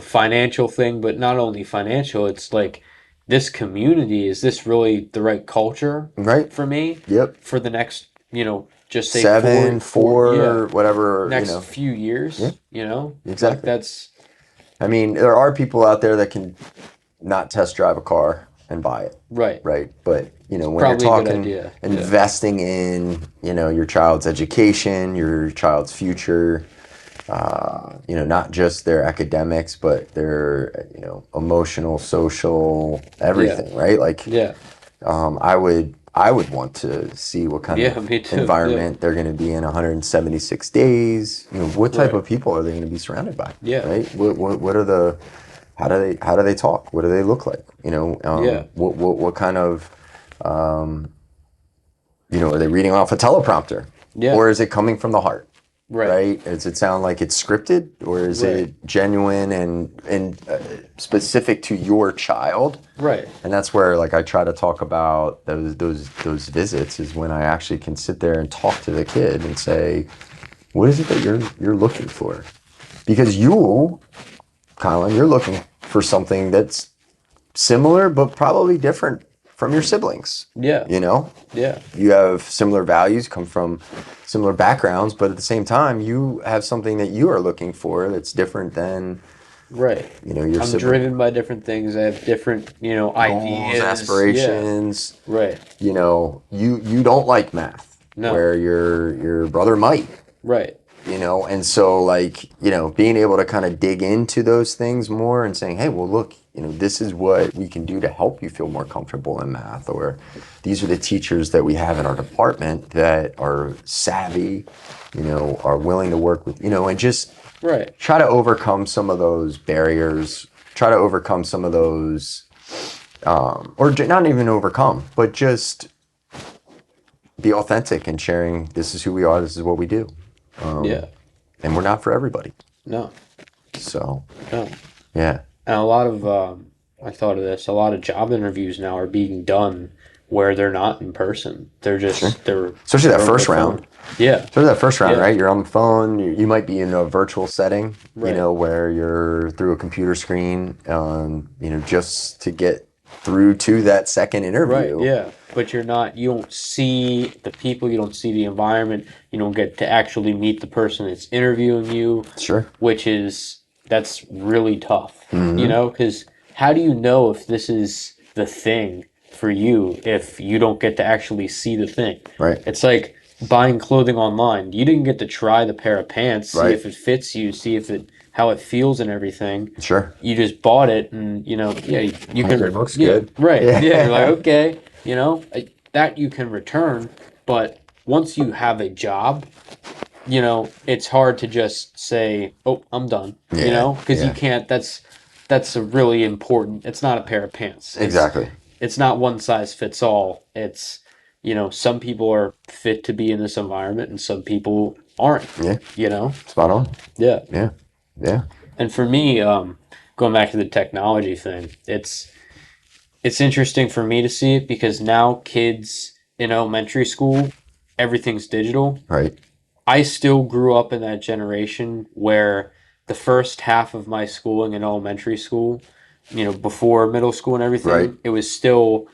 financial thing, but not only financial, it's like, this community, is this really the right culture for me? Yep. For the next, just say 7, four, 4, whatever, next few years, Exactly. Like that's, I mean, there are people out there that can not test drive a car and buy it. right. But, when you're probably a good talking idea. investing in, your child's education, your child's future, not just their academics, but their, emotional, social, everything, right? Like, I would want to see what kind of me too. environment they're going to be in 176 days. What type of people are they going to be surrounded by? Right? What are the how do they talk? What do they look like? What kind of are they reading off a teleprompter? Or is it coming from the heart? Right? Does it sound like it's scripted, or is it genuine and specific to your child? Right. And that's where like I try to talk about those visits is when I actually can sit there and talk to the kid and say, what is it that you're looking for? Because you, Colin, you're looking for something that's similar but probably different from your siblings. Yeah. You have similar values, come from similar backgrounds, but at the same time, you have something that you are looking for that's different than your I'm sibling. driven by different things. I have different, Goals, ideas, aspirations. Right. You don't like math, where your brother might. Right. And so like, being able to kind of dig into those things more and saying, hey, well, look, this is what we can do to help you feel more comfortable in math, or these are the teachers that we have in our department that are savvy, are willing to work with, and just try to overcome some of those barriers, try to overcome some of those, or not even overcome, but just be authentic and sharing, this is who we are, this is what we do. And we're not for everybody. No. So. No. Yeah. And a lot of, I thought of this, a lot of job interviews now are being done where they're not in person. They're just, they're... Especially that first round. Yeah. Especially that first round, right? You're on the phone. You might be in a virtual setting, where you're through a computer screen, just to get through to that second interview. Right, yeah. But you don't see the people, you don't see the environment, you don't get to actually meet the person that's interviewing you. Sure. That's really tough, because how do you know if this is the thing for you if you don't get to actually see the thing? Right. It's like buying clothing online. You didn't get to try the pair of pants, see if it fits you, see if it how it feels and everything. Sure. You just bought it, and you can. It looks Yeah, good. right. Yeah. Yeah, you're like, okay, that you can return, but once you have a job, it's hard to just say, "Oh, I'm done." Yeah. Because you Yeah. can't. That's a really important. It's not a pair of pants. Exactly. It's not one size fits all. It's some people are fit to be in this environment, and some people aren't. Yeah. You know. Spot on. Yeah. Yeah. Yeah. And for me, going back to the technology thing, it's interesting for me to see it because now kids in elementary school, everything's digital. Right. I still grew up in that generation where the first half of my schooling in elementary school, before middle school and Right. everything, it was still,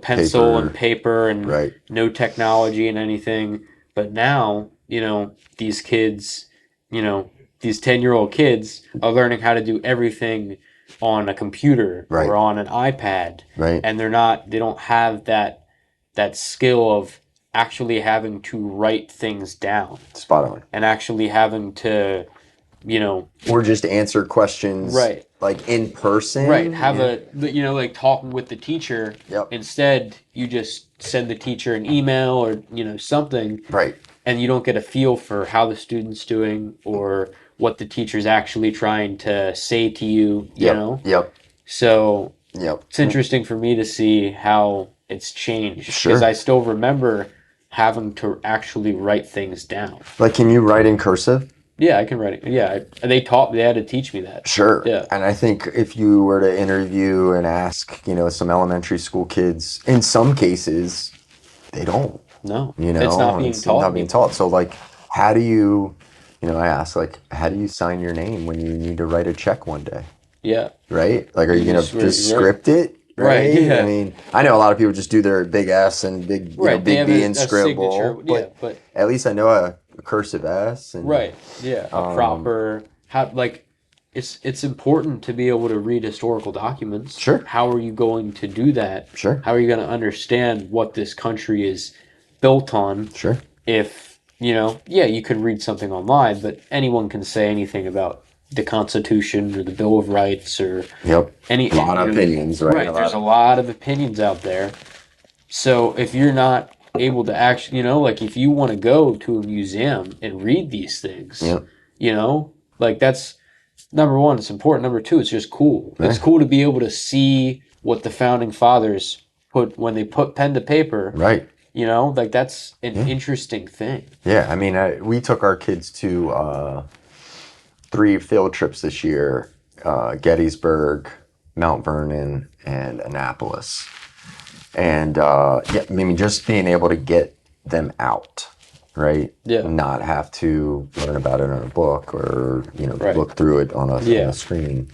pencil and Paper. paper and Right. no technology and anything. But now, these kids, you know, these 10-year-old kids are learning how to do everything on a computer Right. or on an iPad. Right. And they don't have that skill of actually having to write things down Spot on. and actually having to, Or just answer questions right, like in person. right, have like talking with the teacher. Yep. Instead, you just send the teacher an email or, something, Right. and you don't get a feel for how the student's doing or what the teacher's actually trying to say to you, Yep. Yep. So Yep. it's interesting for me to see how it's changed Sure. because I still remember having to actually write things down. Like, can you write in cursive? Yeah, I can write it. Yeah, they had to teach me that. Sure. Yeah. And I think if you were to interview and ask, some elementary school kids, in some cases, they don't. No, It's not being taught. not being taught. So, like, how do you, I ask, like, how do you sign your name when you need to write a check one day? Yeah. Right? Like, are you going to just script it? Right, yeah. I mean, I know a lot of people just do their big S and big, Right, they big have B a and scribble. signature. Yeah, but at least I know a cursive S. And, right, yeah, a proper it's important to be able to read historical documents. Sure. How are you going to do that? Sure. How are you going to understand what this country is built on? Sure. If, you could read something online, but anyone can say anything about the Constitution or the Bill of Rights or Yep. any A lot of opinions, right? Right. There's a lot of opinions out there. So if you're not able to actually, like if you want to go to a museum and read these things, Yep. Like that's number one, it's important. Number two, it's just cool. Right. It's cool to be able to see what the founding fathers put when they put pen to paper. Right. Like that's an interesting thing. Yeah. I mean, we took our kids to 3 field trips this year, Gettysburg, Mount Vernon, and Annapolis. And I mean, just being able to get them out, right? Yeah. Not have to learn about it in a book or Right. look through it on a screen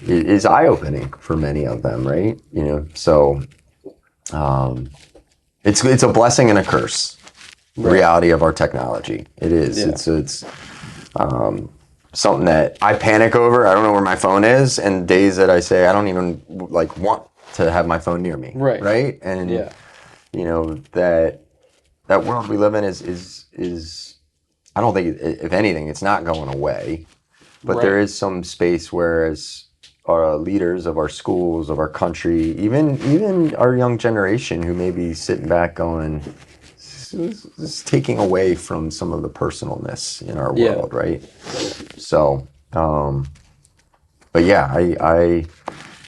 is eye-opening for many of them, right? So it's a blessing and a curse. The reality of our technology. It is. Yeah. It's something that I panic over. I don't know where my phone is, and days that I say I don't even want to have my phone near me. Right. And that world we live in is I don't think if anything it's not going away, but there is some space where as our leaders of our schools, of our country, even our young generation who may be sitting back going, this is taking away from some of the personalness in our world, right? So, but yeah, I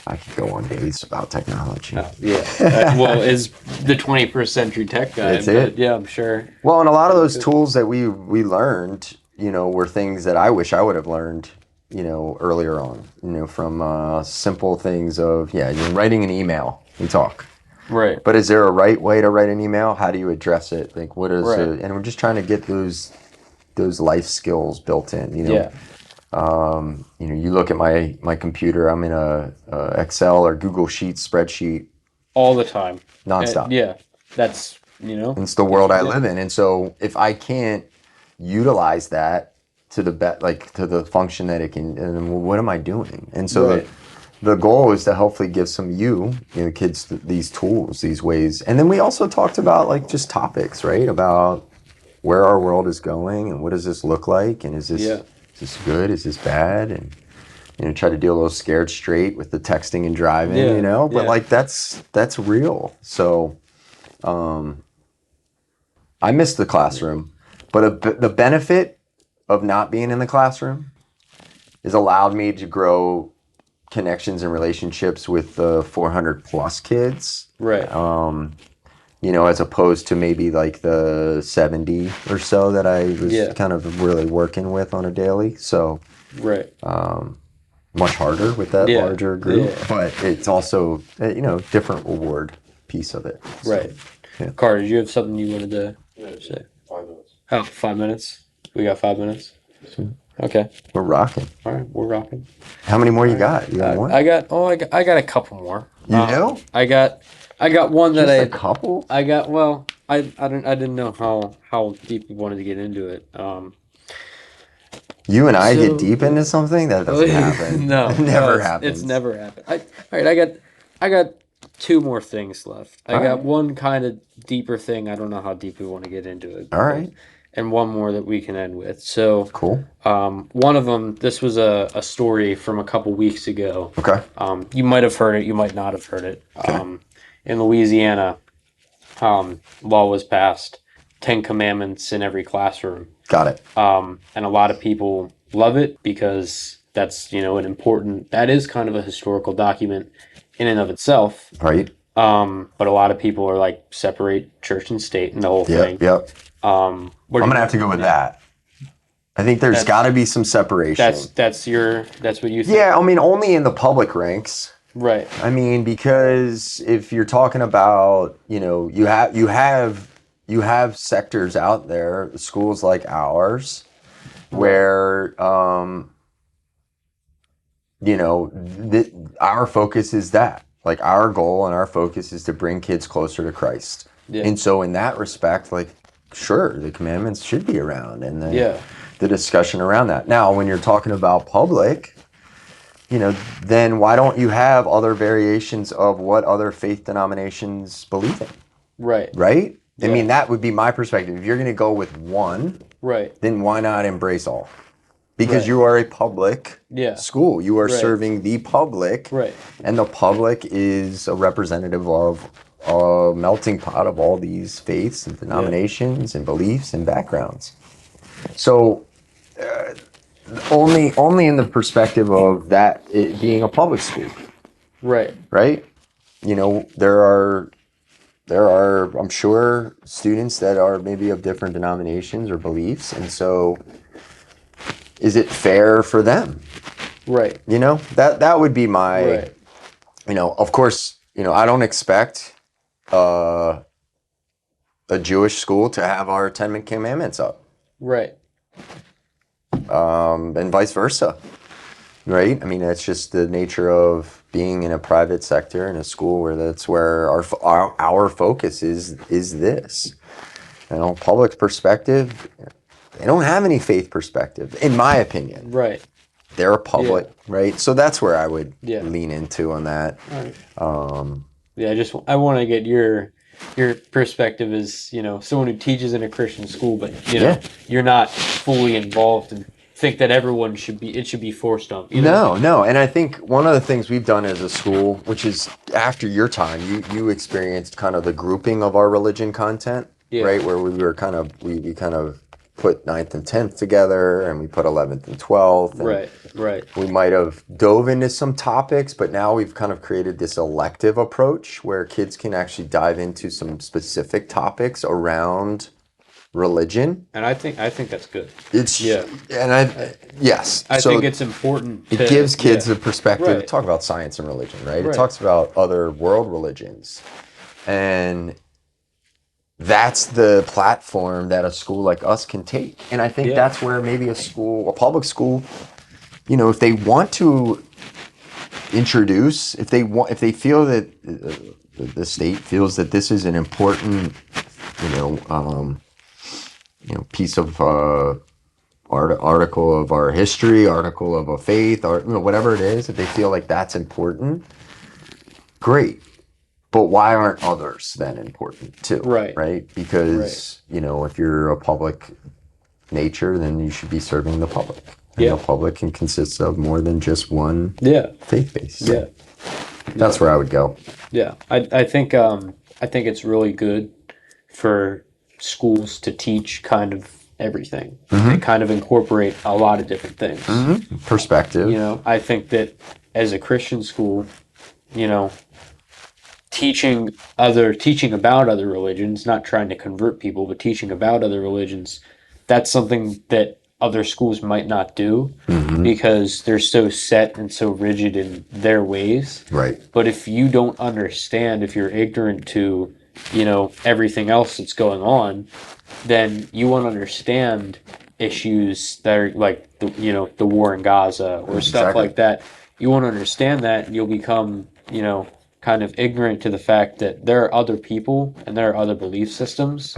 could go on days about technology. Oh, yeah. Well, is the 21st century tech guy. That's it. Yeah, I'm sure. Well, and a lot of those tools that we learned, were things that I wish I would have learned, earlier on, from simple things of, you're writing an email, we talk. Right. But is there a right way to write an email? How do you address it? Like, what is it? And we're just trying to get those life skills built in, Yeah. You look at my computer, I'm in a Excel or Google Sheets spreadsheet. All the time. Nonstop. That's, It's the world I live in. And so if I can't utilize that to to the function that it can, then what am I doing? And so the goal is to hopefully give some kids these tools, these ways. And then we also talked about just topics, right? About where our world is going and what does this look like? And is this Is this good? Is this bad? And try to deal a little scared straight with the texting and driving, but like that's real. So I miss the classroom, but the benefit of not being in the classroom has allowed me to grow connections and relationships with the 400 plus kids. Right. As opposed to maybe like the 70 or so that I was kind of really working with on a daily. So, right. Much harder with that larger group, but it's also, different reward piece of it. So, right. Yeah. Carter, did you have something you wanted to say? 5 minutes. Oh, 5 minutes? We got 5 minutes? Okay. We're rocking. All right, we're rocking. How many more you got? You got more? I got a couple more. You do? I got one that Just a couple? I didn't know how deep we wanted to get into it. You and I get deep into something? That doesn't happen. No. It never happens. It's never happened. All right, I got two more things left. I got one kind of deeper thing. I don't know how deep we want to get into it. All right. And one more that we can end with. So cool. One of them, this was a story from a couple weeks ago. Okay. You might have heard it. You might not have heard it. Okay. In Louisiana, law was passed, 10 commandments in every classroom. Got it. And a lot of people love it because that's, that is kind of a historical document in and of itself. Right. But a lot of people are like, separate church and state and the whole thing. Yep. I'm going to have to go with that. I think there's got to be some separation. That's what you think? Yeah, I mean, only in the public ranks. Right. I mean, because if you're talking about, you have sectors out there, schools like ours, where, our focus is that. Like, our goal and our focus is to bring kids closer to Christ. Yeah. And so in that respect, like, sure, the commandments should be around and the discussion around that. Now, when you're talking about public, then why don't you have other variations of what other faith denominations believe in? Right. Right? Yeah. I mean, that would be my perspective. If you're going to go with one, then why not embrace all? Because you are a public school. You are serving the public. Right. And the public is a representative of a melting pot of all these faiths and denominations and beliefs and backgrounds. So only in the perspective of that it being a public school. Right. Right? There are I'm sure students that are maybe of different denominations or beliefs, and so is it fair for them? Right. That would be my of course, I don't expect a Jewish school to have our 10 commandments up. Right. And vice versa. Right? I mean, that's just the nature of being in a private sector in a school where that's where our focus is this. Public perspective, they don't have any faith perspective, in my opinion. Right. They're a public, right? So that's where I would lean into on that. Right. I want to get your perspective as, someone who teaches in a Christian school, but you're not fully involved and think that everyone should be forced on. No. And I think one of the things we've done as a school, which is after your time, you experienced kind of the grouping of our religion content, right? Where we were we kind of put 9th and 10th together, and we put 11th and 12th. And right. We might have dove into some topics, but now we've kind of created this elective approach where kids can actually dive into some specific topics around religion. And I think that's good. I think it's important. It gives kids a perspective. Talk about science and religion, right? It talks about other world religions, and that's the platform that a school like us can take. And I think that's where maybe a public school, if they want to introduce, if they feel that the state feels that this is an important, piece of article of our history, article of a faith, or whatever it is, if they feel like that's important, great. But why aren't others then important too? Right? Because, if you're a public nature, then you should be serving the public. And the public can consist of more than just one faith base. Yeah. That's where I would go. Yeah. I think it's really good for schools to teach kind of everything and kind of incorporate a lot of different things. Perspective. You know, I think that as a Christian school, you know, teaching about other religions, not trying to convert people, but teaching about other religions, that's something that other schools might not do because they're so set and so rigid in their ways. Right. But if you don't understand, if you're ignorant to, you know, everything else that's going on, then you won't understand issues that are like the war in Gaza or stuff like that. You won't understand that, and you'll become, you know, kind of ignorant to the fact that there are other people and there are other belief systems.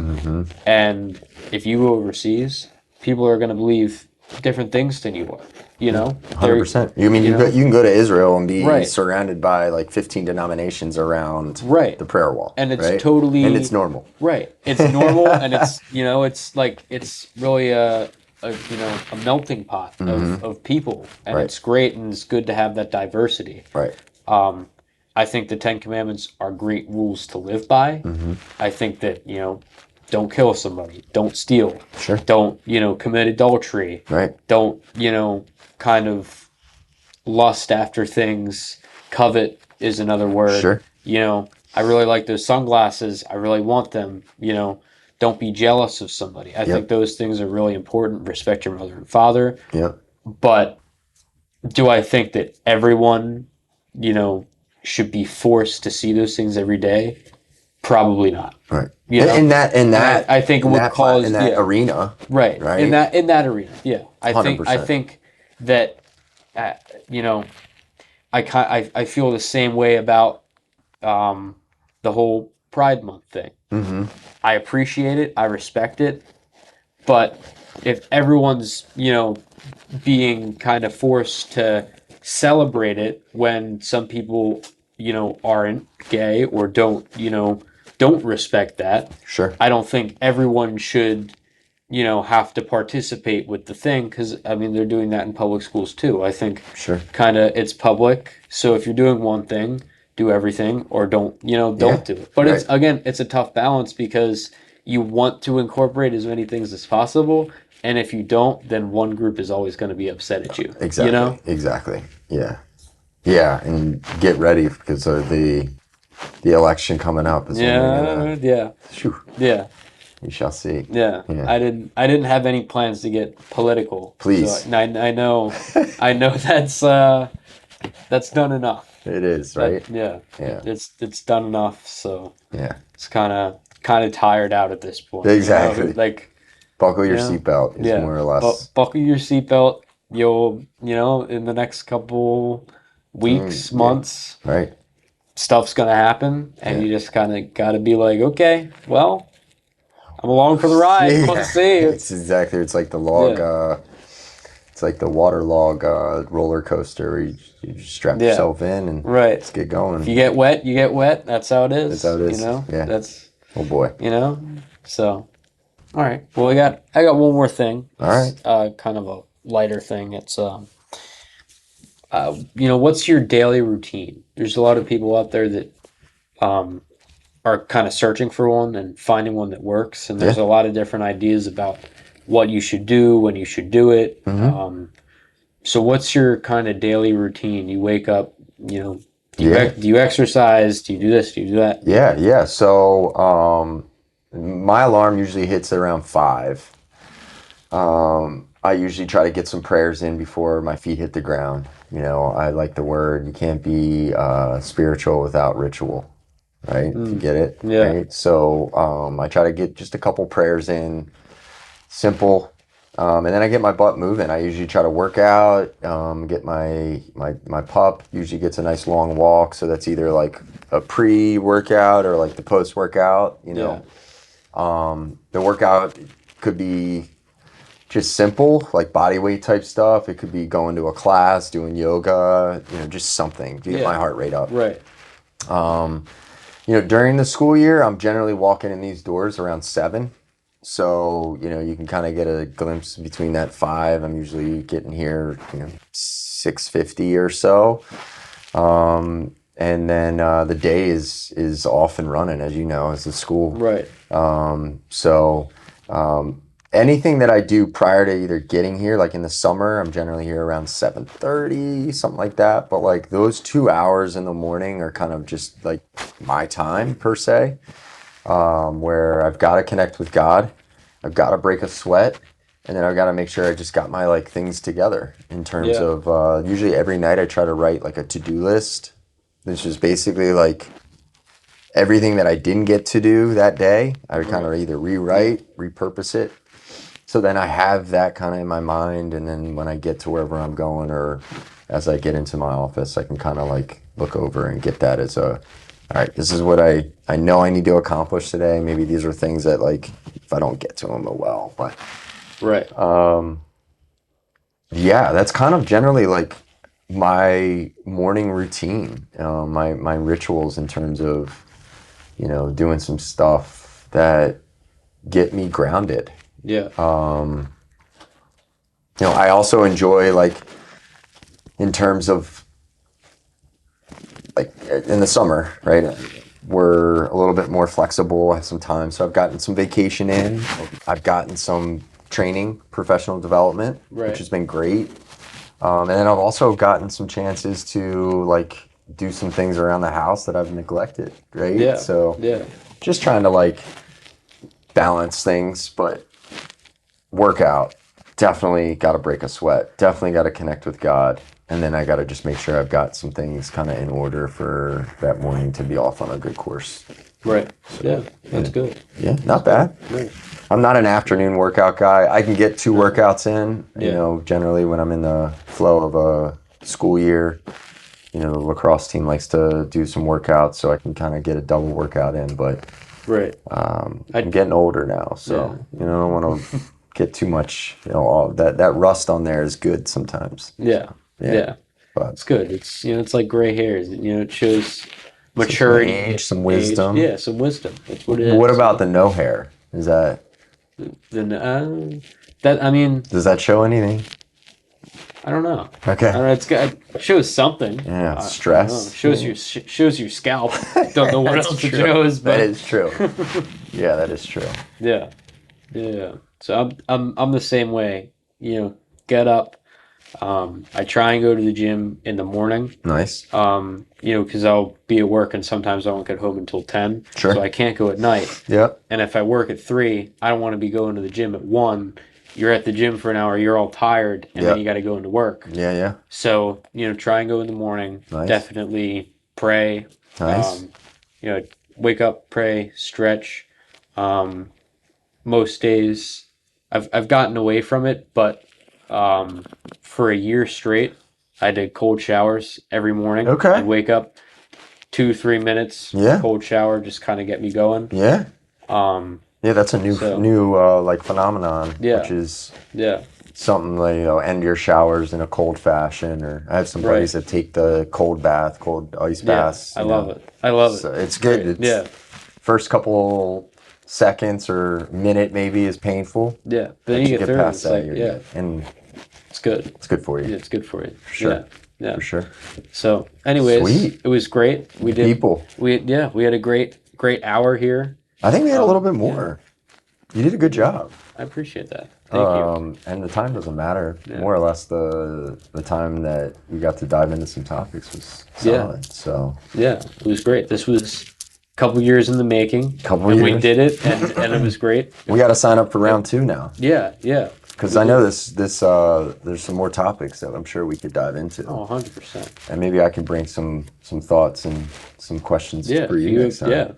And if you go overseas, people are going to believe different things than you are. You know, 100%. You mean you can go to Israel and be surrounded by like 15 denominations around the prayer wall, and it's totally and it's normal. Right, it's normal, and it's it's like it's really a melting pot of people, and it's great, and it's good to have that diversity. Right. I think the Ten Commandments are great rules to live by. I think that, you know, don't kill somebody, don't steal, don't, you know, commit adultery, don't, you know, kind of lust after things, covet is another word. You know, I really like those sunglasses, I really want them, you know, don't be jealous of somebody. I think those things are really important. Respect your mother and father. But do I think that everyone, you know, should be forced to see those things every day? Probably not. Right. You know? In that I think it would cause in that arena. Right. In that arena. Yeah. I 100%. think that you know, I feel the same way about the whole Pride Month thing. I appreciate it. I respect it. But if everyone's, you know, being kind of forced to celebrate it when some people, you know, aren't gay or don't respect that. I don't think everyone should, you know, have to participate with the thing, because I mean they're doing that in public schools too. I think kind of it's public, so if you're doing one thing, do everything, or don't do it. But it's a tough balance, because you want to incorporate as many things as possible, and if you don't, then one group is always going to be upset at you. Exactly. You know? Exactly. Yeah. Yeah, and get ready because of the election coming up. Yeah. You shall see. Yeah. I didn't have any plans to get political. Please. So I know that's done enough. It is, right? It's done enough. So it's kind of tired out at this point. Exactly. You know? Like, buckle your seatbelt is more or less. Buckle your seatbelt. You'll, you know, in the next couple weeks, months, stuff's gonna happen, and you just kind of got to be like, okay, well, I'm along for the ride. Let's see. It's like the log. It's like the water log roller coaster where you strap yourself in and let's get going. If you get wet, you get wet. That's how it is. That's how it is. You know. Yeah. That's. Oh boy. You know. So. All right. Well, I got one more thing. All right. Kind of a lighter thing. It's you know, what's your daily routine? There's a lot of people out there that are kind of searching for one and finding one that works, and there's a lot of different ideas about what you should do, when you should do it. So what's your kind of daily routine? You wake up, you know, do you exercise? Do you do this? Do you do that? Yeah. So my alarm usually hits around 5. I usually try to get some prayers in before my feet hit the ground. You know, I like the word, you can't be spiritual without ritual, right? You get it? Yeah. Right? So I try to get just a couple prayers in, simple, and then I get my butt moving. I usually try to work out, get my pup usually gets a nice long walk, so that's either like a pre-workout or like the post-workout, you know. The workout could be just simple, like body weight type stuff. It could be going to a class, doing yoga, you know, just something to get my heart rate up. Right. You know, during the school year, I'm generally walking in these doors around 7. So, you can kind of get a glimpse between that 5. I'm usually getting here, 6:50 or so. And then the day is off and running, as you know, as a school. Right. So anything that I do prior to either getting here, like in the summer, I'm generally here around 7:30, something like that. But like those 2 hours in the morning are kind of just like my time per se, where I've got to connect with God, I've got to break a sweat, and then I've got to make sure I just got my like things together in terms Yeah. of usually every night I try to write like a to-do list. This is basically like everything that I didn't get to do that day. I would kind of either rewrite, repurpose it. So then I have that kind of in my mind, and then when I get to wherever I'm going, or as I get into my office, I can kind of like look over and get that as all right, this is what I know I need to accomplish today. Maybe these are things that like, if I don't get to them, oh well. But Right. yeah, that's kind of generally like my morning routine, my rituals in terms of, doing some stuff that get me grounded. Yeah. I also enjoy like in terms of like in the summer, right? We're a little bit more flexible, I have some time. So I've gotten some vacation in. I've gotten some training, professional development, Right. which has been great. And then I've also gotten some chances to like do some things around the house that I've neglected, right? Yeah. So Yeah. just trying to like balance things, but workout, definitely got to break a sweat, definitely got to connect with God. And then I got to just make sure I've got some things kind of in order for that morning to be off on a good course. Right. Yeah. That's good. Yeah, not bad. Right. I'm not an afternoon workout guy. I can get 2 workouts in, Yeah. generally when I'm in the flow of a school year. The lacrosse team likes to do some workouts, so I can kind of get a double workout in. But Right. I'm getting older now, so I don't want to get too much. All that rust on there is good sometimes. Yeah. Yeah. But It's good. It's like gray hairs. It shows some maturity, age, some wisdom. Yeah, some wisdom. That's what it is. What about the no hair? Is that Then that I mean, does that show anything? I don't know. Okay. I don't know. It shows something. Yeah, I stress. don't know. Shows your scalp. Don't know what That's else it true. shows, but That is true. Yeah, that is true. yeah, yeah. So I'm the same way. Get up. I try and go to the gym in the morning. Nice. Because I'll be at work and sometimes I won't get home until 10. Sure. So I can't go at night. Yep. And if I work at 3, I don't want to be going to the gym at 1. You're at the gym for an hour, you're all tired, and then you got to go into work. Yeah, yeah. So, try and go in the morning. Nice. Definitely pray. Nice. Wake up, pray, stretch. Most days I've gotten away from it, but for a year straight, I did cold showers every morning. Okay. I'd wake up 2-3 minutes, Yeah. cold shower, just kind of get me going. Yeah. Yeah, that's a new like phenomenon, Yeah. which is Yeah. something like, end your showers in a cold fashion, or I have some buddies that take the cold ice baths. I love it. I love it. So it's good. It's, Yeah. First couple seconds or minute maybe is painful. Yeah. Then you get through past it. that, It's you're good. And it's good. it's good for you. Yeah, it's good for you. Sure. Yeah. Yeah. For sure. So, anyways, Sweet. it was great. We did. People. We had a great hour here. I think we had a little bit more. You did a good job. I appreciate that. Thank you. And the time doesn't matter. Yeah. More or less, the time that we got to dive into some topics was solid. So Yeah, it was great. This was a couple years in the making. Couple and years. we did it, and it was great. we got to sign up for round 2 now, Yeah, yeah. because I know this there's some more topics that I'm sure we could dive into, Oh, 100%. and maybe I can bring some thoughts and some questions Yeah, for you next time. yeah.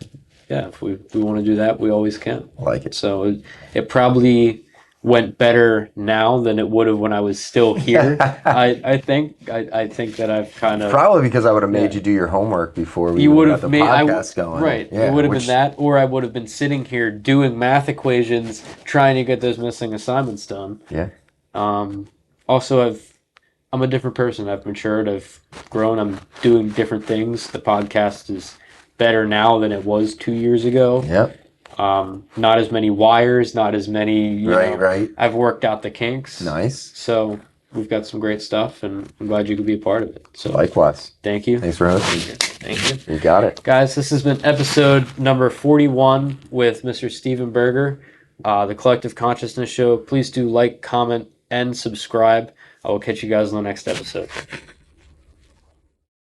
If we want to do that, we always can. I like it. So it probably went better now than it would have when I was still here. I think that I've kind of Probably because I would have made you do your homework before we you would got have the made podcast going. right. Yeah, it would have which- been that, or I would have been sitting here doing math equations, trying to get those missing assignments done. Yeah. Also, I'm a different person. I've matured. I've grown. I'm doing different things. The podcast is better now than it was 2 years ago. Yep. Not as many wires, not as many. Right. I've worked out the kinks. Nice. So we've got some great stuff, and I'm glad you could be a part of it. So Likewise. thank you. Thanks for hosting. Thank you. You got it. Guys, this has been episode number 41 with Mr. Stephen Berger, the Collective Consciousness Show. Please do like, comment, and subscribe. I will catch you guys on the next episode.